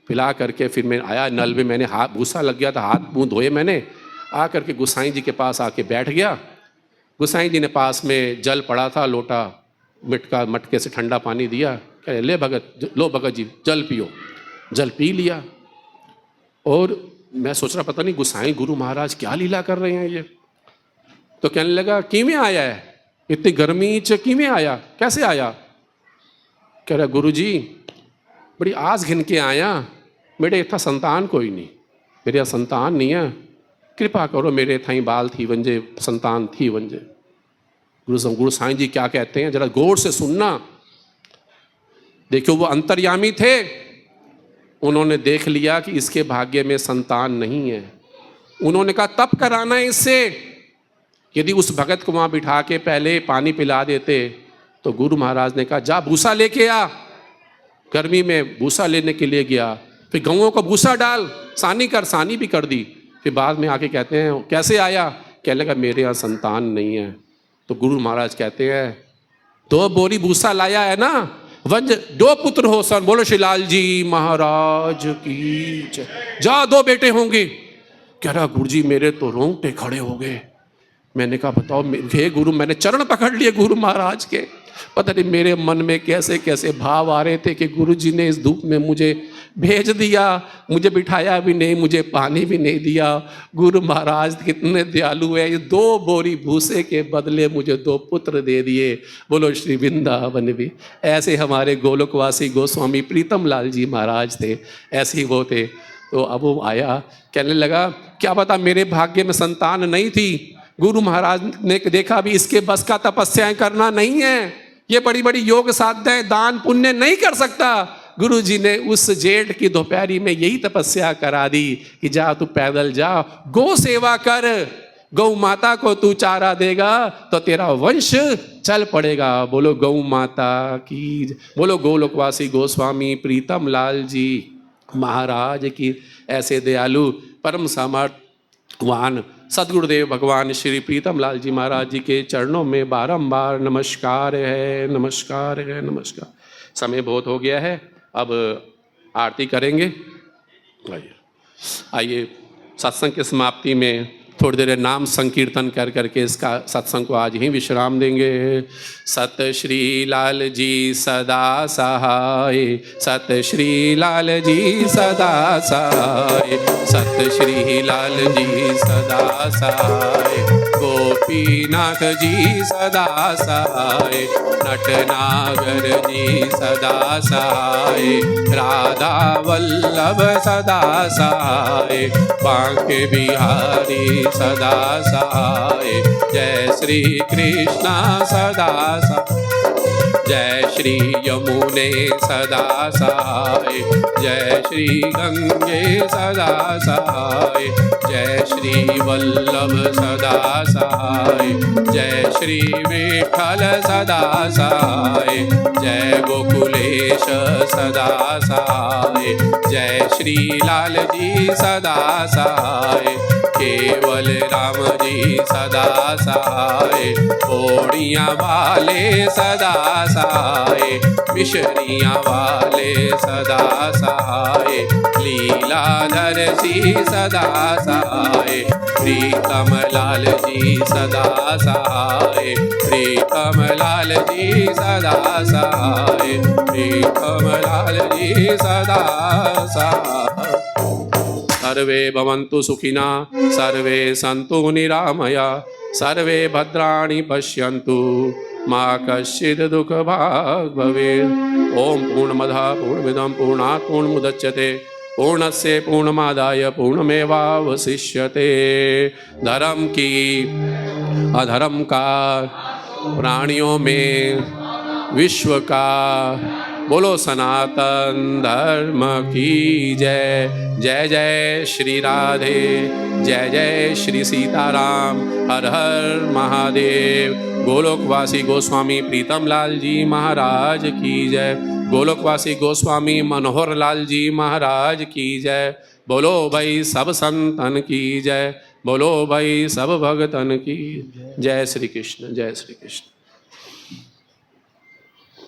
[SPEAKER 1] पिला करके फिर मैं आया। नल में मैंने हाथ, भूसा लग गया था, हाथ मुंह धोए मैंने। आ करके गोसाई जी के पास आके बैठ गया। गोसाई जी ने पास में जल पड़ा था, लोटा मटके से ठंडा पानी दिया। कह ले भगत, लो भगत जी जल पियो। जल पी लिया। और मैं सोच रहा पता नहीं गोसाई गुरु महाराज क्या लीला कर रहे हैं ये। तो कहने लगा किवें आया है, इतनी गर्मी च किवें आया, कैसे आया? कह रहा गुरु जी बड़ी आस घिन के आया, मेरे इतना संतान कोई नहीं, मेरे यहाँ संतान नहीं है, कृपा करो मेरे थाई बाल थी वंजे, संतान थी वंजे। गुरु साईं जी क्या कहते हैं जरा गौर से सुनना। देखो वो अंतर्यामी थे, उन्होंने देख लिया कि इसके भाग्य में संतान नहीं है। उन्होंने कहा तप कराना है इससे। यदि उस भगत को वहाँ बिठा के पहले पानी पिला देते तो गुरु महाराज ने कहा जा भूसा लेके आ। गर्मी में भूसा लेने के लिए गया, फिर गौओं को भूसा डाल, सानी कर, सानी भी कर दी। फिर बाद में आके कहते हैं कैसे आया? कहने लगा मेरे यहाँ संतान नहीं है। तो गुरु महाराज कहते हैं 2 बोरी भूसा लाया है ना, वंज 2 पुत्र हो सन। बोलो श्री लाल जी महाराज की जय। जा 2 बेटे होंगे। कह रहा गुरु जी मेरे तो रोंगटे खड़े हो गए। मैंने कहा बताओ हे गुरु, मैंने चरण पकड़ लिए गुरु महाराज के। पता नहीं मेरे मन में कैसे कैसे भाव आ रहे थे कि गुरु जी ने इस धूप में मुझे भेज दिया, मुझे बिठाया भी नहीं, मुझे पानी भी नहीं दिया। गुरु महाराज कितने दयालु है, ये 2 बोरी भूसे के बदले मुझे 2 पुत्र दे दिए। बोलो श्री वृंदावन भी। ऐसे हमारे गोलोकवासी गोस्वामी प्रीतम लाल जी महाराज थे, ऐसे ही वो थे। तो अब वो आया, कहने लगा क्या पता मेरे भाग्य में संतान नहीं थी। गुरु महाराज ने देखा भी इसके बस का तपस्याएं करना नहीं है, ये बड़ी बड़ी योग साधनाएं दान पुण्य नहीं कर सकता। गुरु जी ने उस जेठ की दोपहरी में यही तपस्या करा दी कि जा तू पैदल जा, गौ सेवा कर, गौ माता को तू चारा देगा तो तेरा वंश चल पड़ेगा। बोलो गौ माता की, बोलो गोलोकवासी गोस्वामी प्रीतम लाल जी महाराज की। ऐसे दयालु परम सामर्थवान सदगुरुदेव भगवान श्री प्रीतम लाल जी महाराज जी के चरणों में बारंबार नमस्कार है, नमस्कार है, नमस्कार। समय बहुत हो गया है, अब आरती करेंगे। आइए सत्संग की समाप्ति में थोड़ी देर नाम संकीर्तन कर करके इसका सत्संग को आज ही विश्राम देंगे। सत श्री लाल जी सदा सहाय, सत श्री लाल जी सदा सहाय, सत श्री लाल जी सदा सहाय, गोपीनाथ जी सदा सहाय, नटनागर जी सदा सहाय, राधा वल्लभ सदा सहाय, बांके बिहारी सदा सहाय, जय श्री कृष्णा सदा सहाय, जय श्री यमुने सदा सहाय, जय श्री गंगे सदा सहाय, जय श्री वल्लभ सदा सहाय, जय श्री विठ्ठल सदा सहाय, जय गोकुलेश सदा सहाय, जय श्री लाल जी सदा सहाय, केवल राम जी सदा सहाय, पौड़ियाँ वाले सदा सहाय, मिशरियाँ वाले सदा सहाय, लीलाधर जी सदा सहाय, प्रीतम लाल जी सदा सहाय, प्रीतम लाल जी सदा सहाय, प्रीतम लाल जी सदा सहाय। सर्वे भवन्तु सुखिना, सर्वे सन्तु निरामया, सर्वे भद्राणि पश्यन्तु, मा कश्चित् दुःखभाग् भवेत्। ओम पूर्णमदः पूर्णमिदं पूर्णात् पूर्णमुदच्यते, पूर्णस्य पूर्णमादाय पूर्णमेवावशिष्यते। धर्म की अधर्म का, प्राणियों में विश्व का, बोलो सनातन धर्म की जय। जय जय श्री राधे, जय जय श्री सीताराम, हर हर महादेव। गोलोकवासी गोस्वामी प्रीतम लाल जी महाराज की जय, गोलोकवासी गोस्वामी मनोहर लाल जी महाराज की जय। बोलो भाई सब संतन की जय, बोलो भाई सब भगतन की जय। श्री कृष्ण, जय श्री कृष्ण।